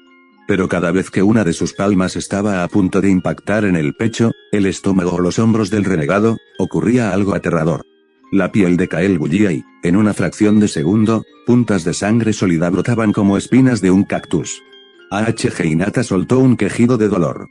Speaker 1: Pero cada vez que una de sus palmas estaba a punto de impactar en el pecho, el estómago o los hombros del renegado, ocurría algo aterrador. La piel de Kael bullía y, en una fracción de segundo, puntas de sangre sólida brotaban como espinas de un cactus. A.H.G. Hinata soltó un quejido de dolor.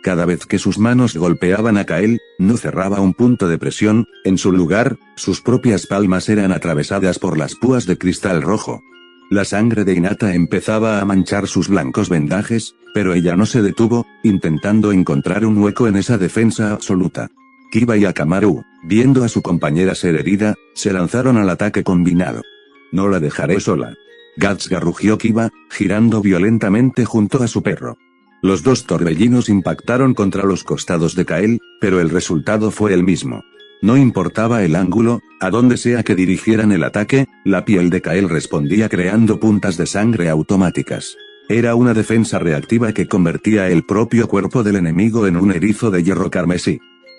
Speaker 1: Cada vez que sus manos golpeaban a Kael, no cerraba un punto de presión, en su lugar, sus propias palmas eran atravesadas por las púas de cristal rojo. La sangre de Hinata empezaba a manchar sus blancos vendajes, pero ella no se detuvo, intentando encontrar un hueco en esa defensa absoluta. Kiba y Akamaru, viendo a su compañera ser herida, se lanzaron al ataque combinado. No la dejaré sola. Gatsuga rugió Kiba, girando violentamente junto a su perro. Los dos torbellinos impactaron contra los costados de Kael, pero el resultado fue el mismo. No importaba el ángulo, a donde sea que dirigieran el ataque, la piel de Kael respondía creando puntas de sangre automáticas. Era una defensa reactiva que convertía el propio cuerpo del enemigo en un erizo de hierro carmesí.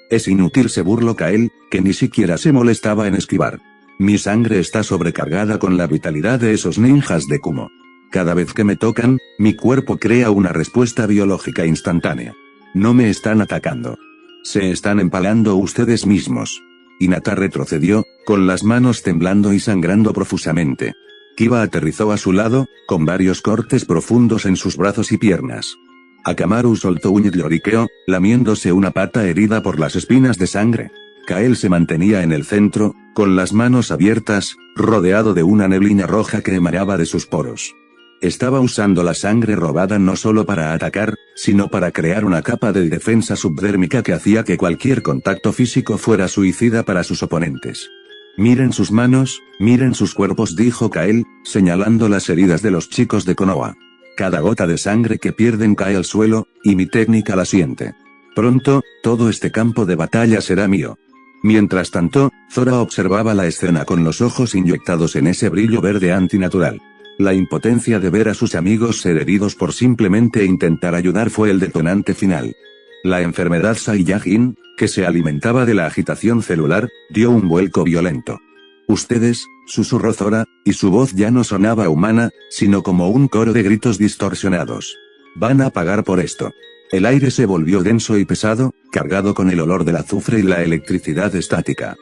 Speaker 1: Es inútil, se burló Kael, que ni siquiera se molestaba en esquivar. Mi sangre está sobrecargada con la vitalidad de esos ninjas de Kumo. Cada vez que me tocan, mi cuerpo crea una respuesta biológica instantánea. No me están atacando. Se están empalando ustedes mismos. Hinata retrocedió, con las manos temblando y sangrando profusamente. Kiba aterrizó a su lado, con varios cortes profundos en sus brazos y piernas. Akamaru soltó un lloriqueo, lamiéndose una pata herida por las espinas de sangre. Kael se mantenía en el centro, con las manos abiertas, rodeado de una neblina roja que emanaba de sus poros. Estaba usando la sangre robada no solo para atacar, sino para crear una capa de defensa subdérmica que hacía que cualquier contacto físico fuera suicida para sus oponentes. Miren sus manos, miren sus cuerpos, dijo Kael, señalando las heridas de los chicos de Konoha. Cada gota de sangre que pierden cae al suelo, y mi técnica la siente. Pronto, todo este campo de batalla será mío. Mientras tanto, Zora observaba la escena con los ojos inyectados en ese brillo verde antinatural. La impotencia de ver a sus amigos ser heridos por simplemente intentar ayudar fue el detonante final. La enfermedad Saiyajin, que se alimentaba de la agitación celular, dio un vuelco violento. Ustedes, susurró Zora, y su voz ya no sonaba humana, sino como un coro de gritos distorsionados. Van a pagar por esto. El aire se volvió denso y pesado, cargado con el olor del azufre y la electricidad estática.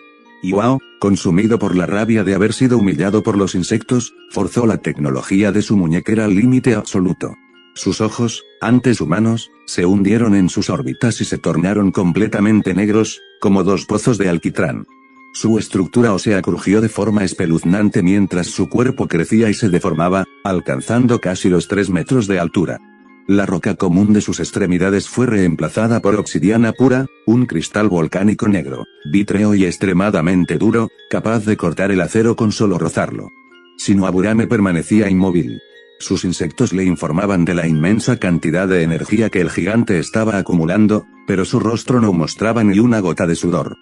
Speaker 1: Iwao, consumido por la rabia de haber sido humillado por los insectos, forzó la tecnología de su muñequera al límite absoluto. Sus ojos, antes humanos, se hundieron en sus órbitas y se tornaron completamente negros, como dos pozos de alquitrán. Su estructura ósea crujió de forma espeluznante mientras su cuerpo crecía y se deformaba, alcanzando casi los 3 metros de altura. La roca común de sus extremidades fue reemplazada por obsidiana pura, un cristal volcánico negro, vítreo y extremadamente duro, capaz de cortar el acero con solo rozarlo. Shinoaburame permanecía inmóvil. Sus insectos le informaban de la inmensa cantidad de energía que el gigante estaba acumulando, pero su rostro no mostraba ni una gota de sudor.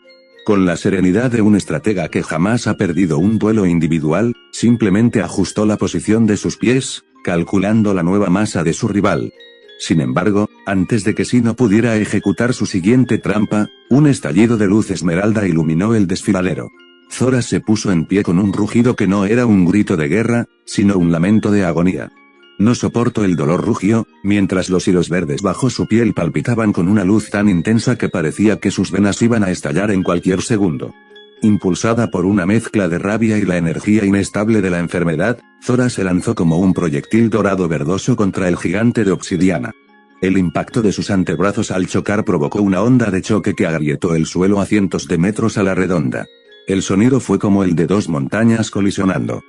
Speaker 1: Con la serenidad de un estratega que jamás ha perdido un duelo individual, simplemente ajustó la posición de sus pies, calculando la nueva masa de su rival. Sin embargo, antes de que Shino pudiera ejecutar su siguiente trampa, un estallido de luz esmeralda iluminó el desfiladero. Zora se puso en pie con un rugido que no era un grito de guerra, sino un lamento de agonía. No soporto el dolor, rugió, mientras los hilos verdes bajo su piel palpitaban con una luz tan intensa que parecía que sus venas iban a estallar en cualquier segundo. Impulsada por una mezcla de rabia y la energía inestable de la enfermedad, Zora se lanzó como un proyectil dorado verdoso contra el gigante de obsidiana. El impacto de sus antebrazos al chocar provocó una onda de choque que agrietó el suelo a cientos de metros a la redonda. El sonido fue como el de dos montañas colisionando.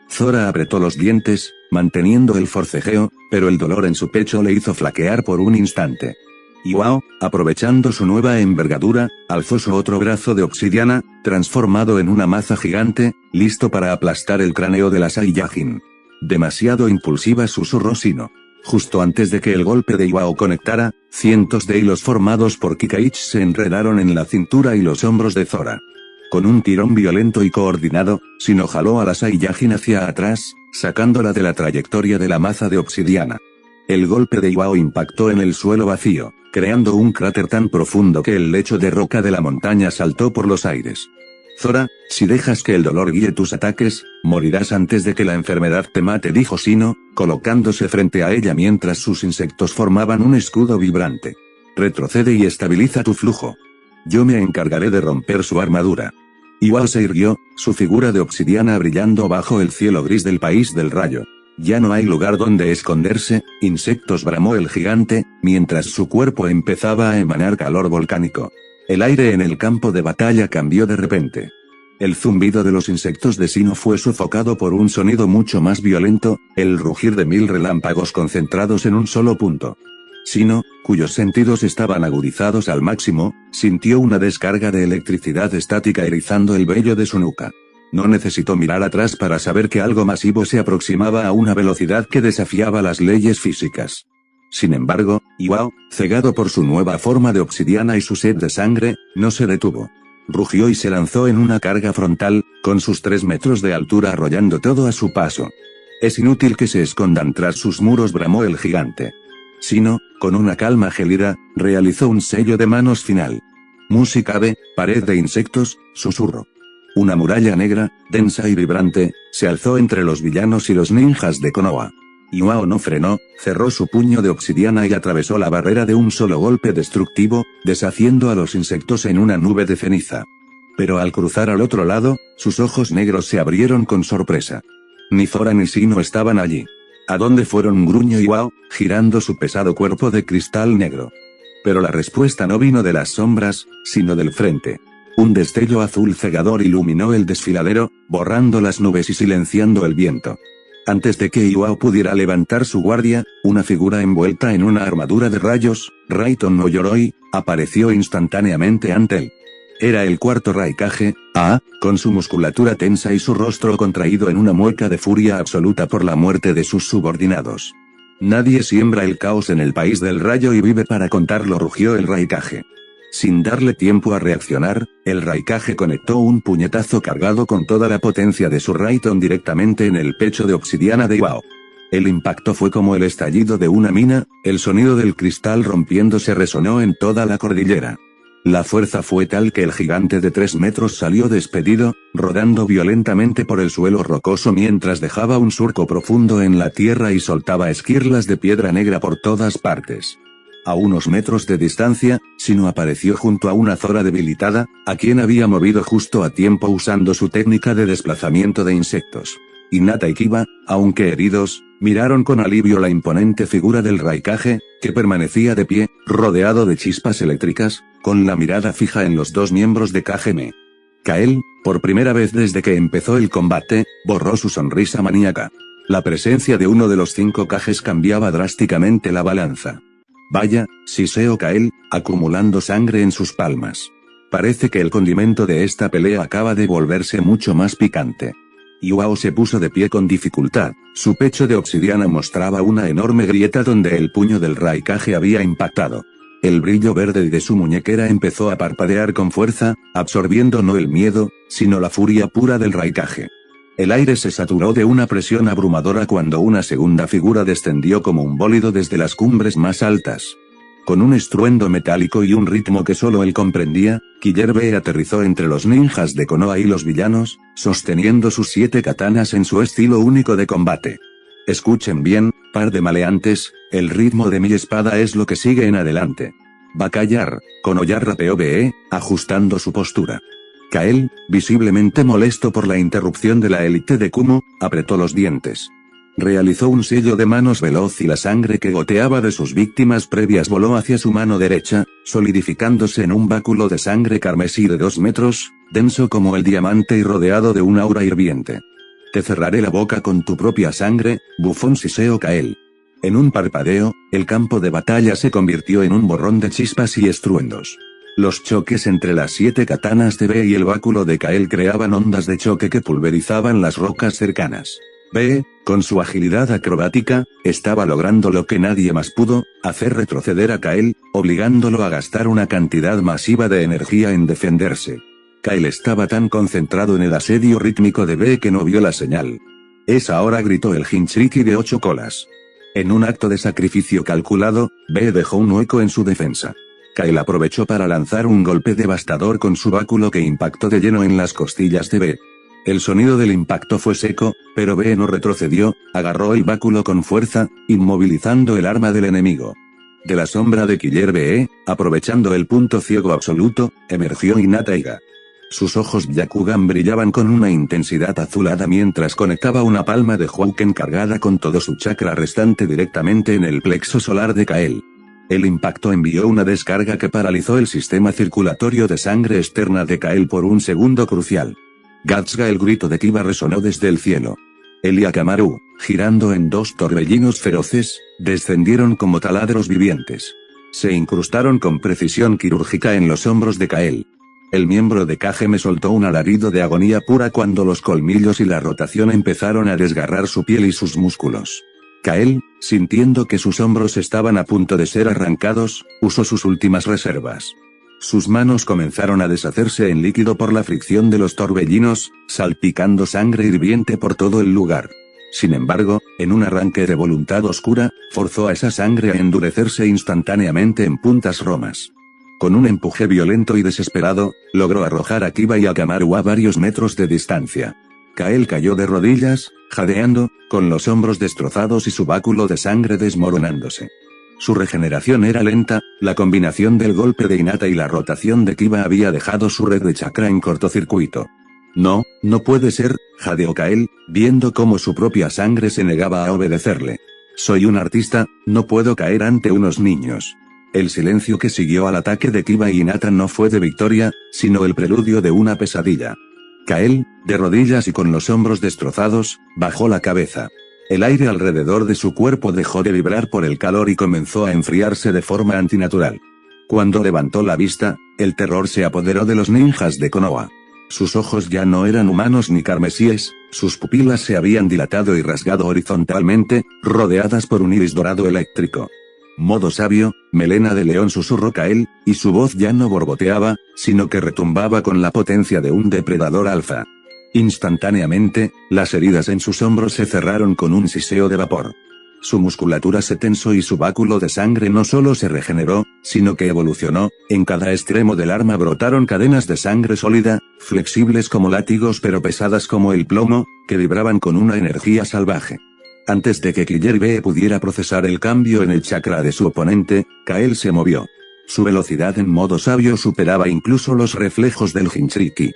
Speaker 1: Zora apretó los dientes, manteniendo el forcejeo, pero el dolor en su pecho le hizo flaquear por un instante. Iwao, aprovechando su nueva envergadura, alzó su otro brazo de obsidiana, transformado en una maza gigante, listo para aplastar el cráneo de la Saiyajin. Demasiado impulsiva, susurró Shino. Justo antes de que el golpe de Iwao conectara, cientos de hilos formados por Kikaichi se enredaron en la cintura y los hombros de Zora. Con un tirón violento y coordinado, Shino jaló a la Saiyajin hacia atrás, sacándola de la trayectoria de la maza de obsidiana. El golpe de Iwao impactó en el suelo vacío, creando un cráter tan profundo que el lecho de roca de la montaña saltó por los aires. Zora, si dejas que el dolor guíe tus ataques, morirás antes de que la enfermedad te mate, dijo Shino, colocándose frente a ella mientras sus insectos formaban un escudo vibrante. Retrocede y estabiliza tu flujo. Yo me encargaré de romper su armadura. Iwao se irguió, su figura de obsidiana brillando bajo el cielo gris del país del rayo. Ya no hay lugar donde esconderse, insectos, bramó el gigante, mientras su cuerpo empezaba a emanar calor volcánico. El aire en el campo de batalla cambió de repente. El zumbido de los insectos de Sino fue sofocado por un sonido mucho más violento, el rugir de 1000 relámpagos concentrados en un solo punto. Sino, cuyos sentidos estaban agudizados al máximo, sintió una descarga de electricidad estática erizando el vello de su nuca. No necesitó mirar atrás para saber que algo masivo se aproximaba a una velocidad que desafiaba las leyes físicas. Sin embargo, Iwao, cegado por su nueva forma de obsidiana y su sed de sangre, no se detuvo. Rugió y se lanzó en una carga frontal, con sus 3 metros de altura arrollando todo a su paso. Es inútil que se escondan tras sus muros, bramó el gigante. Sino, con una calma gélida, realizó un sello de manos final. Musikabe, pared de insectos, susurro. Una muralla negra, densa y vibrante, se alzó entre los villanos y los ninjas de Konoha. Iwao no frenó, cerró su puño de obsidiana y atravesó la barrera de un solo golpe destructivo, deshaciendo a los insectos en una nube de ceniza. Pero al cruzar al otro lado, sus ojos negros se abrieron con sorpresa. Ni Zora ni Sino estaban allí. ¿A dónde fueron?, gruñó Iwao, girando su pesado cuerpo de cristal negro. Pero la respuesta no vino de las sombras, sino del frente. Un destello azul cegador iluminó el desfiladero, borrando las nubes y silenciando el viento. Antes de que Iwao pudiera levantar su guardia, una figura envuelta en una armadura de rayos, Raito no Yoroi, apareció instantáneamente ante él. Era el cuarto Raikage, con su musculatura tensa y su rostro contraído en una mueca de furia absoluta por la muerte de sus subordinados. Nadie siembra el caos en el país del rayo y vive para contarlo, rugió el Raikage. Sin darle tiempo a reaccionar, el Raikage conectó un puñetazo cargado con toda la potencia de su Raiton directamente en el pecho de obsidiana de Iwao. El impacto fue como el estallido de una mina, el sonido del cristal rompiéndose resonó en toda la cordillera. La fuerza fue tal que el gigante de 3 metros salió despedido, rodando violentamente por el suelo rocoso mientras dejaba un surco profundo en la tierra y soltaba esquirlas de piedra negra por todas partes. A unos metros de distancia, Sino apareció junto a una Zora debilitada, a quien había movido justo a tiempo usando su técnica de desplazamiento de insectos. Hinata y Kiba, aunque heridos, miraron con alivio la imponente figura del Raikage, que permanecía de pie, rodeado de chispas eléctricas, con la mirada fija en los 2 miembros de Kageme. Kael, por primera vez desde que empezó el combate, borró su sonrisa maníaca. La presencia de uno de los 5 Kages cambiaba drásticamente la balanza. Vaya, siseó Kael, acumulando sangre en sus palmas. Parece que el condimento de esta pelea acaba de volverse mucho más picante. Iwao se puso de pie con dificultad, su pecho de obsidiana mostraba una enorme grieta donde el puño del Raikage había impactado. El brillo verde de su muñequera empezó a parpadear con fuerza, absorbiendo no el miedo, sino la furia pura del Raikage. El aire se saturó de una presión abrumadora cuando una segunda figura descendió como un bólido desde las cumbres más altas. Con un estruendo metálico y un ritmo que solo él comprendía, Killer Bee aterrizó entre los ninjas de Konoha y los villanos, sosteniendo sus 7 katanas en su estilo único de combate. Escuchen bien, par de maleantes, el ritmo de mi espada es lo que sigue en adelante. Bakayar, Konoha, rapeó Bee, ajustando su postura. Kael, visiblemente molesto por la interrupción de la élite de Kumo, apretó los dientes. Realizó un sello de manos veloz y la sangre que goteaba de sus víctimas previas voló hacia su mano derecha, solidificándose en un báculo de sangre carmesí de 2 metros, denso como el diamante y rodeado de un aura hirviente. Te cerraré la boca con tu propia sangre, bufón, siseó Kael. En un parpadeo, el campo de batalla se convirtió en un borrón de chispas y estruendos. Los choques entre las 7 katanas de Bee y el báculo de Kael creaban ondas de choque que pulverizaban las rocas cercanas. Bee, con su agilidad acrobática, estaba logrando lo que nadie más pudo, hacer retroceder a Kael, obligándolo a gastar una cantidad masiva de energía en defenderse. Kael estaba tan concentrado en el asedio rítmico de Bee que no vio la señal. Es ahora, gritó el Jinchuriki de 8 colas. En un acto de sacrificio calculado, Bee dejó un hueco en su defensa. Kael aprovechó para lanzar un golpe devastador con su báculo que impactó de lleno en las costillas de Bee. El sonido del impacto fue seco, pero Bee no retrocedió, agarró el báculo con fuerza, inmovilizando el arma del enemigo. De la sombra de Killer Bee, aprovechando el punto ciego absoluto, emergió Hinata Iga. Sus ojos Byakugan brillaban con una intensidad azulada mientras conectaba una palma de Houken cargada con todo su chakra restante directamente en el plexo solar de Kael. El impacto envió una descarga que paralizó el sistema circulatorio de sangre externa de Kael por un segundo crucial. Gatsuga, el grito de Kiba resonó desde el cielo. Él y Akamaru, girando en dos torbellinos feroces, descendieron como taladros vivientes. Se incrustaron con precisión quirúrgica en los hombros de Kael. El miembro de Kageme soltó un alarido de agonía pura cuando los colmillos y la rotación empezaron a desgarrar su piel y sus músculos. Kael, sintiendo que sus hombros estaban a punto de ser arrancados, usó sus últimas reservas. Sus manos comenzaron a deshacerse en líquido por la fricción de los torbellinos, salpicando sangre hirviente por todo el lugar. Sin embargo, en un arranque de voluntad oscura, forzó a esa sangre a endurecerse instantáneamente en puntas romas. Con un empuje violento y desesperado, logró arrojar a Kiba y a Akamaru a varios metros de distancia. Kael cayó de rodillas, jadeando, con los hombros destrozados y su báculo de sangre desmoronándose. Su regeneración era lenta, la combinación del golpe de Hinata y la rotación de Kiba había dejado su red de chakra en cortocircuito. No puede ser, jadeó Kael, viendo cómo su propia sangre se negaba a obedecerle. Soy un artista, no puedo caer ante unos niños. El silencio que siguió al ataque de Kiba y Hinata no fue de victoria, sino el preludio de una pesadilla. Kael, de rodillas y con los hombros destrozados, bajó la cabeza. El aire alrededor de su cuerpo dejó de vibrar por el calor y comenzó a enfriarse de forma antinatural. Cuando levantó la vista, el terror se apoderó de los ninjas de Konoha. Sus ojos ya no eran humanos ni carmesíes, sus pupilas se habían dilatado y rasgado horizontalmente, rodeadas por un iris dorado eléctrico. Modo sabio, melena de león, susurró Kael, y su voz ya no borboteaba, sino que retumbaba con la potencia de un depredador alfa. Instantáneamente, las heridas en sus hombros se cerraron con un siseo de vapor. Su musculatura se tensó y su báculo de sangre no solo se regeneró, sino que evolucionó. En cada extremo del arma brotaron cadenas de sangre sólida, flexibles como látigos pero pesadas como el plomo, que vibraban con una energía salvaje. Antes de que Killer pudiera procesar el cambio en el chakra de su oponente, Kael se movió. Su velocidad en modo sabio superaba incluso los reflejos del Jinchuriki.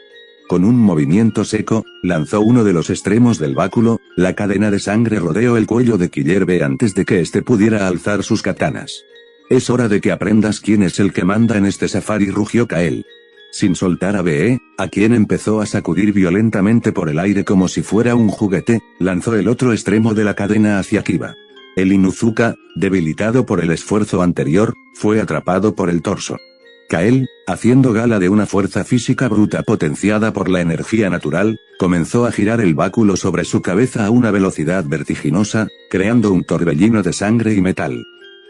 Speaker 1: Con un movimiento seco, lanzó uno de los extremos del báculo, la cadena de sangre rodeó el cuello de Killer antes de que éste pudiera alzar sus katanas. Es hora de que aprendas quién es el que manda en este safari, rugió Kael. Sin soltar a Be, a quien empezó a sacudir violentamente por el aire como si fuera un juguete, lanzó el otro extremo de la cadena hacia Kiba. El Inuzuka, debilitado por el esfuerzo anterior, fue atrapado por el torso. Kael, haciendo gala de una fuerza física bruta potenciada por la energía natural, comenzó a girar el báculo sobre su cabeza a una velocidad vertiginosa, creando un torbellino de sangre y metal.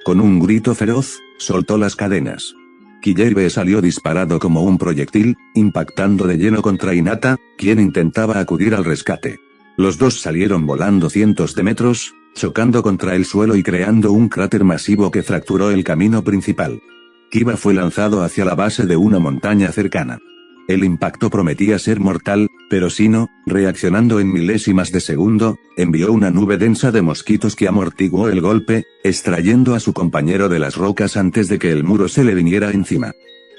Speaker 1: Con un grito feroz, soltó las cadenas. Killer salió disparado como un proyectil, impactando de lleno contra Hinata, quien intentaba acudir al rescate. Los dos salieron volando cientos de metros, chocando contra el suelo y creando un cráter masivo que fracturó el camino principal. Kiba fue lanzado hacia la base de una montaña cercana. El impacto prometía ser mortal, pero Shino, reaccionando en milésimas de segundo, envió una nube densa de mosquitos que amortiguó el golpe, extrayendo a su compañero de las rocas antes de que el muro se le viniera encima.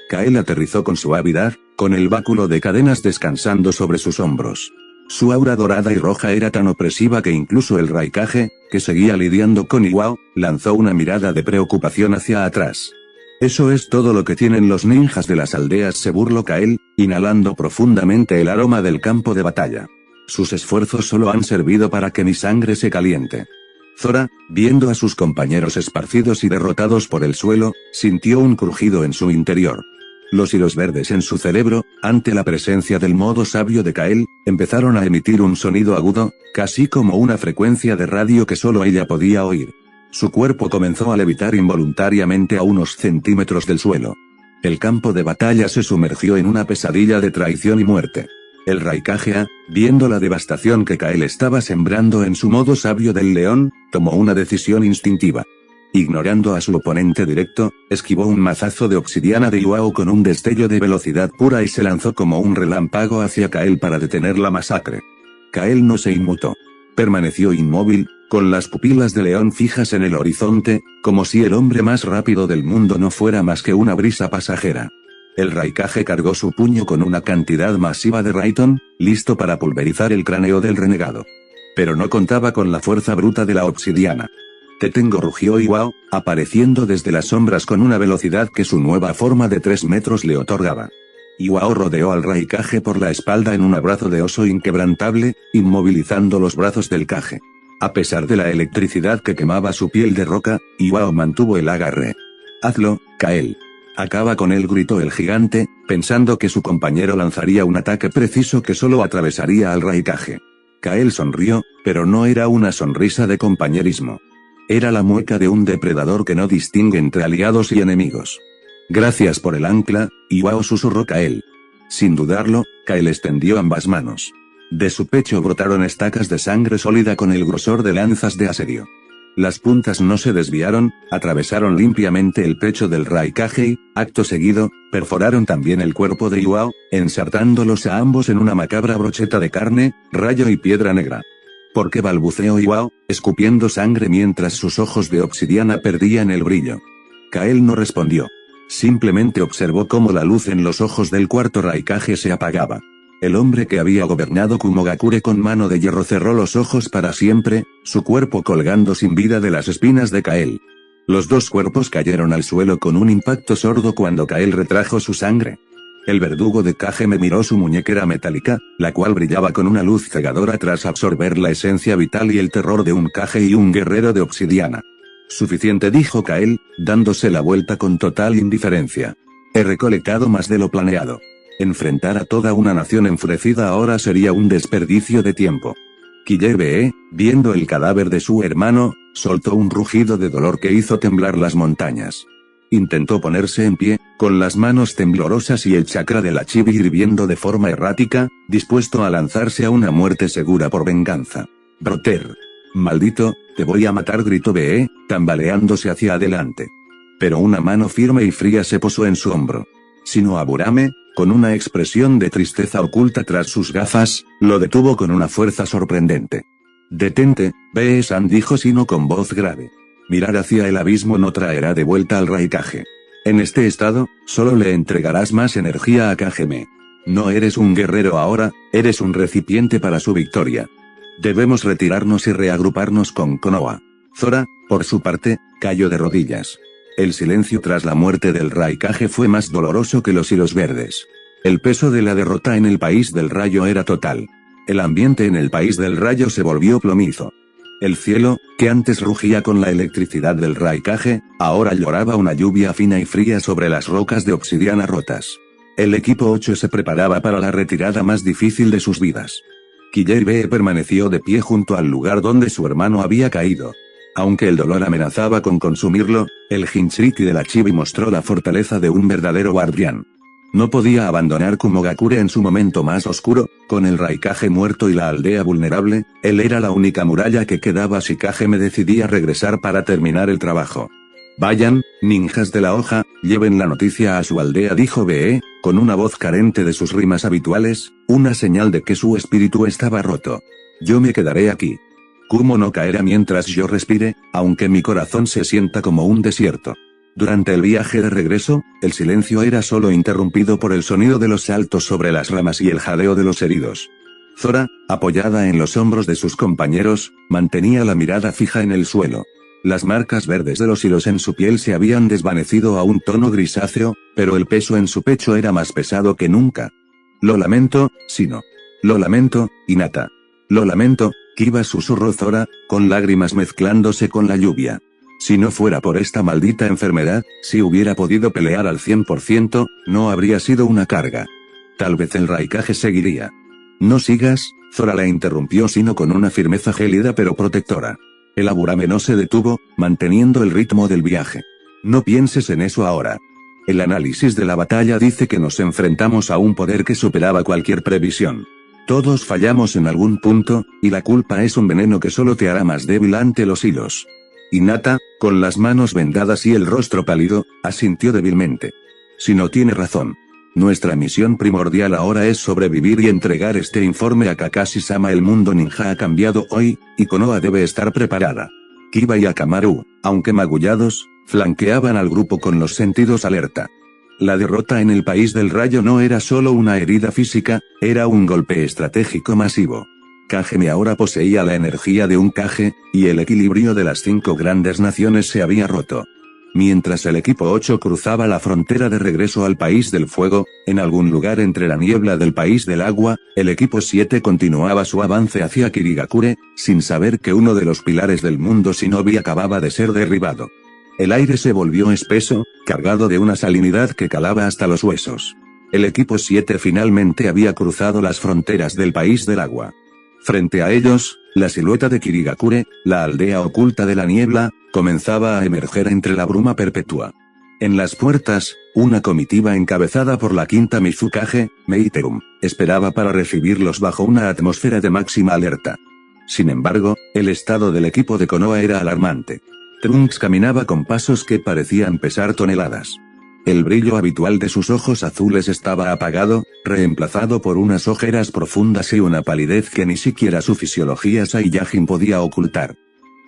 Speaker 1: Kael aterrizó con suavidad, con el báculo de cadenas descansando sobre sus hombros. Su aura dorada y roja era tan opresiva que incluso el Raikage, que seguía lidiando con Iwao, lanzó una mirada de preocupación hacia atrás. Eso es todo lo que tienen los ninjas de las aldeas, se burló Kael, inhalando profundamente el aroma del campo de batalla. Sus esfuerzos solo han servido para que mi sangre se caliente. Zora, viendo a sus compañeros esparcidos y derrotados por el suelo, sintió un crujido en su interior. Los hilos verdes en su cerebro, ante la presencia del modo sabio de Kael, empezaron a emitir un sonido agudo, casi como una frecuencia de radio que solo ella podía oír. Su cuerpo comenzó a levitar involuntariamente a unos centímetros del suelo. El campo de batalla se sumergió en una pesadilla de traición y muerte. El Raikage, viendo la devastación que Kael estaba sembrando en su modo sabio del león, tomó una decisión instintiva. Ignorando a su oponente directo, esquivó un mazazo de obsidiana de Iwao con un destello de velocidad pura y se lanzó como un relámpago hacia Kael para detener la masacre. Kael no se inmutó. Permaneció inmóvil, con las pupilas de león fijas en el horizonte, como si el hombre más rápido del mundo no fuera más que una brisa pasajera. El Raikage cargó su puño con una cantidad masiva de Raiton, listo para pulverizar el cráneo del renegado. Pero no contaba con la fuerza bruta de la obsidiana. Te tengo, rugió Iwao, apareciendo desde las sombras con una velocidad que su nueva forma de 3 metros le otorgaba. Iwao rodeó al Raikage por la espalda en un abrazo de oso inquebrantable, inmovilizando los brazos del Kage. A pesar de la electricidad que quemaba su piel de roca, Iwao mantuvo el agarre. «Hazlo, Kael. Acaba con él», gritó el gigante, pensando que su compañero lanzaría un ataque preciso que solo atravesaría al Raikage. Kael sonrió, pero no era una sonrisa de compañerismo. Era la mueca de un depredador que no distingue entre aliados y enemigos. «Gracias por el ancla», Iwao susurró Kael. Sin dudarlo, Kael extendió ambas manos. De su pecho brotaron estacas de sangre sólida con el grosor de lanzas de asedio. Las puntas no se desviaron, atravesaron limpiamente el pecho del Raikage y, acto seguido, perforaron también el cuerpo de Iwao, ensartándolos a ambos en una macabra brocheta de carne, rayo y piedra negra. «¿Por qué?», balbuceó Iwao, escupiendo sangre mientras sus ojos de obsidiana perdían el brillo. Kael no respondió. Simplemente observó cómo la luz en los ojos del cuarto Raikage se apagaba. El hombre que había gobernado Kumogakure con mano de hierro cerró los ojos para siempre, su cuerpo colgando sin vida de las espinas de Kael. Los dos cuerpos cayeron al suelo con un impacto sordo cuando Kael retrajo su sangre. El verdugo de Kageme miró su muñequera metálica, la cual brillaba con una luz cegadora tras absorber la esencia vital y el terror de un Kage y un guerrero de obsidiana. «Suficiente», dijo Kael, dándose la vuelta con total indiferencia. «He recolectado más de lo planeado. Enfrentar a toda una nación enfurecida ahora sería un desperdicio de tiempo». Killebe, viendo el cadáver de su hermano, soltó un rugido de dolor que hizo temblar las montañas. Intentó ponerse en pie, con las manos temblorosas y el chakra de la chibi hirviendo de forma errática, dispuesto a lanzarse a una muerte segura por venganza. «Broter. Maldito, te voy a matar», gritó Be, tambaleándose hacia adelante. Pero una mano firme y fría se posó en su hombro. Sino Aburame, con una expresión de tristeza oculta tras sus gafas, lo detuvo con una fuerza sorprendente. «Detente, Be-san», dijo Sino con voz grave. «Mirar hacia el abismo no traerá de vuelta al Raikage. En este estado, solo le entregarás más energía a Kageme. No eres un guerrero ahora, eres un recipiente para su victoria. Debemos retirarnos y reagruparnos con Konoha». Zora, por su parte, cayó de rodillas. El silencio tras la muerte del Raikage fue más doloroso que los hilos verdes. El peso de la derrota en el país del rayo era total. El ambiente en el país del rayo se volvió plomizo. El cielo, que antes rugía con la electricidad del Raikage, ahora lloraba una lluvia fina y fría sobre las rocas de obsidiana rotas. El equipo 8 se preparaba para la retirada más difícil de sus vidas. Killebe permaneció de pie junto al lugar donde su hermano había caído. Aunque el dolor amenazaba con consumirlo, el Jinchuriki de la Chibi mostró la fortaleza de un verdadero guardián. No podía abandonar Kumogakure en su momento más oscuro, con el Raikage muerto y la aldea vulnerable, él era la única muralla que quedaba si Kageme decidía regresar para terminar el trabajo. «Vayan, ninjas de la hoja, lleven la noticia a su aldea», dijo Be, con una voz carente de sus rimas habituales, una señal de que su espíritu estaba roto. «Yo me quedaré aquí. Kumo no caerá mientras yo respire, aunque mi corazón se sienta como un desierto». Durante el viaje de regreso, el silencio era solo interrumpido por el sonido de los saltos sobre las ramas y el jadeo de los heridos. Zora, apoyada en los hombros de sus compañeros, mantenía la mirada fija en el suelo. Las marcas verdes de los hilos en su piel se habían desvanecido a un tono grisáceo, pero el peso en su pecho era más pesado que nunca. «Lo lamento, Sino. Lo lamento, Hinata. Lo lamento», Kiba susurró Zora, con lágrimas mezclándose con la lluvia. «Si no fuera por esta maldita enfermedad, si hubiera podido pelear al 100%, no habría sido una carga. Tal vez el Raikage seguiría». «No sigas», Zora la interrumpió Sino con una firmeza gélida pero protectora. El Aburame no se detuvo, manteniendo el ritmo del viaje. «No pienses en eso ahora. El análisis de la batalla dice que nos enfrentamos a un poder que superaba cualquier previsión. Todos fallamos en algún punto, y la culpa es un veneno que solo te hará más débil ante los hilos». Hinata, con las manos vendadas y el rostro pálido, asintió débilmente. «Si no tiene razón. Nuestra misión primordial ahora es sobrevivir y entregar este informe a Kakashi-sama. El mundo ninja ha cambiado hoy, y Konoha debe estar preparada». Kiba y Akamaru, aunque magullados, flanqueaban al grupo con los sentidos alerta. La derrota en el país del rayo no era solo una herida física, era un golpe estratégico masivo. Kageme ahora poseía la energía de un Kage, y el equilibrio de las 5 grandes naciones se había roto. Mientras el equipo 8 cruzaba la frontera de regreso al País del Fuego, en algún lugar entre la niebla del País del Agua, el equipo 7 continuaba su avance hacia Kirigakure, sin saber que uno de los pilares del mundo shinobi acababa de ser derribado. El aire se volvió espeso, cargado de una salinidad que calaba hasta los huesos. El equipo 7 finalmente había cruzado las fronteras del País del Agua. Frente a ellos, la silueta de Kirigakure, la aldea oculta de la niebla, comenzaba a emerger entre la bruma perpetua. En las puertas, una comitiva encabezada por la quinta Mizukage, Meiterum, esperaba para recibirlos bajo una atmósfera de máxima alerta. Sin embargo, el estado del equipo de Konoha era alarmante. Trunks caminaba con pasos que parecían pesar toneladas. El brillo habitual de sus ojos azules estaba apagado, reemplazado por unas ojeras profundas y una palidez que ni siquiera su fisiología Saiyajin podía ocultar.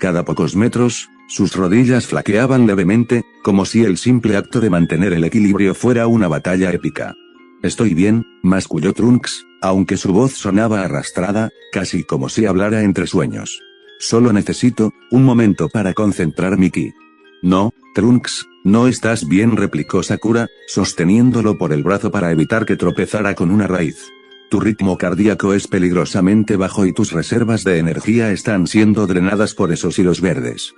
Speaker 1: Cada pocos metros, sus rodillas flaqueaban levemente, como si el simple acto de mantener el equilibrio fuera una batalla épica. «Estoy bien», masculló Trunks, aunque su voz sonaba arrastrada, casi como si hablara entre sueños. «Solo necesito un momento para concentrar mi ki». «No, Trunks, no estás bien», replicó Sakura, sosteniéndolo por el brazo para evitar que tropezara con una raíz. «Tu ritmo cardíaco es peligrosamente bajo y tus reservas de energía están siendo drenadas por esos hilos verdes.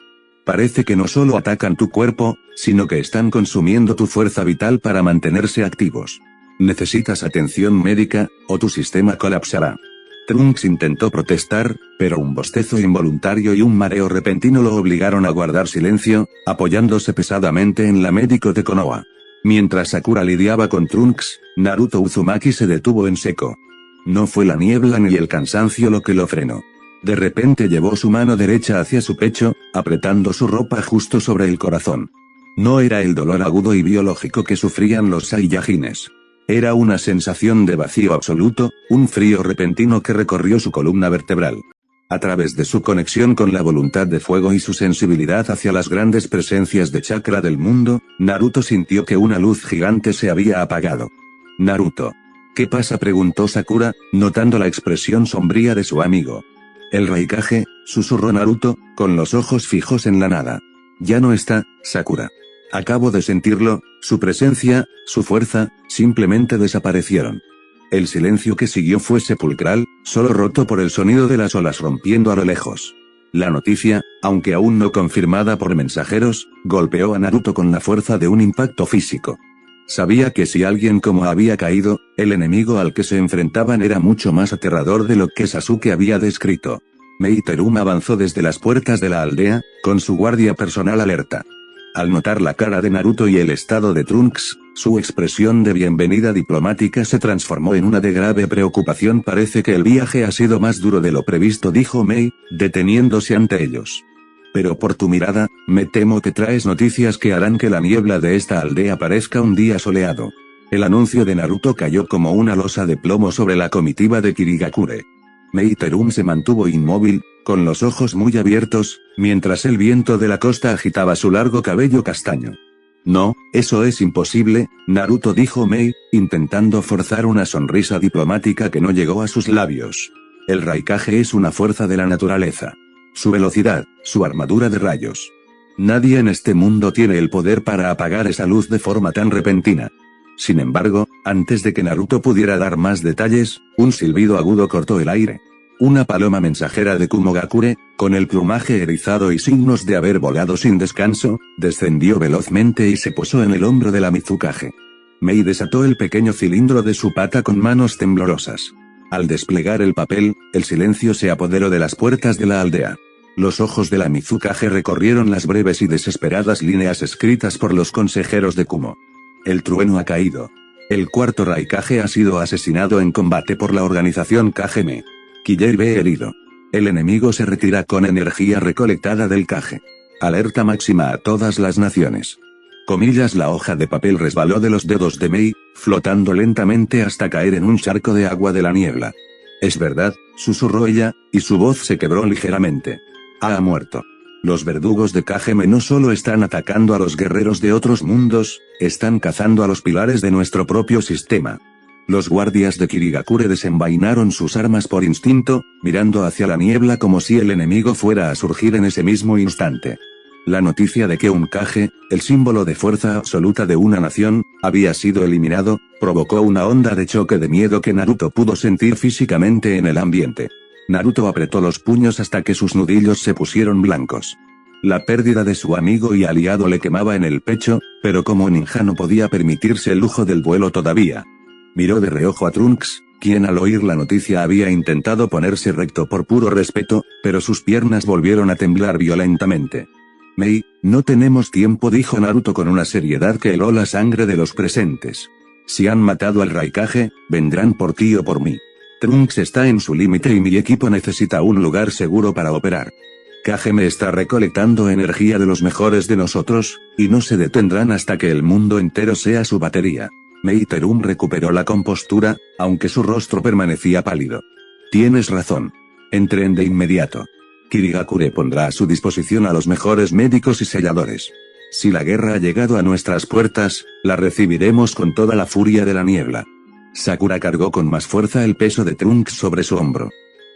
Speaker 1: Parece que no solo atacan tu cuerpo, sino que están consumiendo tu fuerza vital para mantenerse activos. Necesitas atención médica, o tu sistema colapsará». Trunks intentó protestar, pero un bostezo involuntario y un mareo repentino lo obligaron a guardar silencio, apoyándose pesadamente en la médico de Konoha. Mientras Sakura lidiaba con Trunks, Naruto Uzumaki se detuvo en seco. No fue la niebla ni el cansancio lo que lo frenó. De repente llevó su mano derecha hacia su pecho, apretando su ropa justo sobre el corazón. No era el dolor agudo y biológico que sufrían los Saiyajines. Era una sensación de vacío absoluto, un frío repentino que recorrió su columna vertebral. A través de su conexión con la voluntad de fuego y su sensibilidad hacia las grandes presencias de chakra del mundo, Naruto sintió que una luz gigante se había apagado. «Naruto. ¿Qué pasa?», preguntó Sakura, notando la expresión sombría de su amigo. «El Raikage», susurró Naruto, con los ojos fijos en la nada. «Ya no está, Sakura. Acabo de sentirlo, su presencia, su fuerza, simplemente desaparecieron». El silencio que siguió fue sepulcral, solo roto por el sonido de las olas rompiendo a lo lejos. La noticia, aunque aún no confirmada por mensajeros, golpeó a Naruto con la fuerza de un impacto físico. Sabía que si alguien como había caído, el enemigo al que se enfrentaban era mucho más aterrador de lo que Sasuke había descrito. Meiterum avanzó desde las puertas de la aldea, con su guardia personal alerta. Al notar la cara de Naruto y el estado de Trunks, su expresión de bienvenida diplomática se transformó en una de grave preocupación. «Parece que el viaje ha sido más duro de lo previsto», dijo Mei, deteniéndose ante ellos. «Pero por tu mirada, me temo que traes noticias que harán que la niebla de esta aldea parezca un día soleado». El anuncio de Naruto cayó como una losa de plomo sobre la comitiva de Kirigakure. Meiterum se mantuvo inmóvil, con los ojos muy abiertos, mientras el viento de la costa agitaba su largo cabello castaño. «No, eso es imposible», Naruto dijo Mei, intentando forzar una sonrisa diplomática que no llegó a sus labios. «El Raikage es una fuerza de la naturaleza. Su velocidad, su armadura de rayos. Nadie en este mundo tiene el poder para apagar esa luz de forma tan repentina». Sin embargo, antes de que Naruto pudiera dar más detalles, un silbido agudo cortó el aire. Una paloma mensajera de Kumogakure, con el plumaje erizado y signos de haber volado sin descanso, descendió velozmente y se posó en el hombro de la Mizukage. Mei desató el pequeño cilindro de su pata con manos temblorosas. Al desplegar el papel, el silencio se apoderó de las puertas de la aldea. Los ojos de la Mizukage recorrieron las breves y desesperadas líneas escritas por los consejeros de Kumo. «El trueno ha caído. El cuarto Raikage ha sido asesinado en combate por la organización Kageme. Killer ve herido. El enemigo se retira con energía recolectada del Kage. Alerta máxima a todas las naciones». Comillas. La hoja de papel resbaló de los dedos de Mei, flotando lentamente hasta caer en un charco de agua de la niebla. «Es verdad», susurró ella, y su voz se quebró ligeramente. «Ha muerto. Los verdugos de Kageme no solo están atacando a los guerreros de otros mundos, están cazando a los pilares de nuestro propio sistema». Los guardias de Kirigakure desenvainaron sus armas por instinto, mirando hacia la niebla como si el enemigo fuera a surgir en ese mismo instante. La noticia de que un Kage, el símbolo de fuerza absoluta de una nación, había sido eliminado, provocó una onda de choque de miedo que Naruto pudo sentir físicamente en el ambiente. Naruto apretó los puños hasta que sus nudillos se pusieron blancos. La pérdida de su amigo y aliado le quemaba en el pecho, pero como ninja no podía permitirse el lujo del duelo todavía. Miró de reojo a Trunks, quien al oír la noticia había intentado ponerse recto por puro respeto, pero sus piernas volvieron a temblar violentamente. Mei, no tenemos tiempo, dijo Naruto con una seriedad que heló la sangre de los presentes. Si han matado al Raikage, vendrán por ti o por mí. Trunks está en su límite y mi equipo necesita un lugar seguro para operar. Kage me está recolectando energía de los mejores de nosotros, y no se detendrán hasta que el mundo entero sea su batería. Meiterum recuperó la compostura, aunque su rostro permanecía pálido. Tienes razón. Entren de inmediato. Kirigakure pondrá a su disposición a los mejores médicos y selladores. Si la guerra ha llegado a nuestras puertas, la recibiremos con toda la furia de la niebla. Sakura cargó con más fuerza el peso de Trunks sobre su hombro.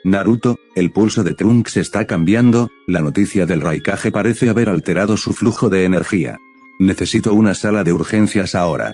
Speaker 1: Naruto, el pulso de Trunks está cambiando, la noticia del Raikage parece haber alterado su flujo de energía. Necesito una sala de urgencias ahora.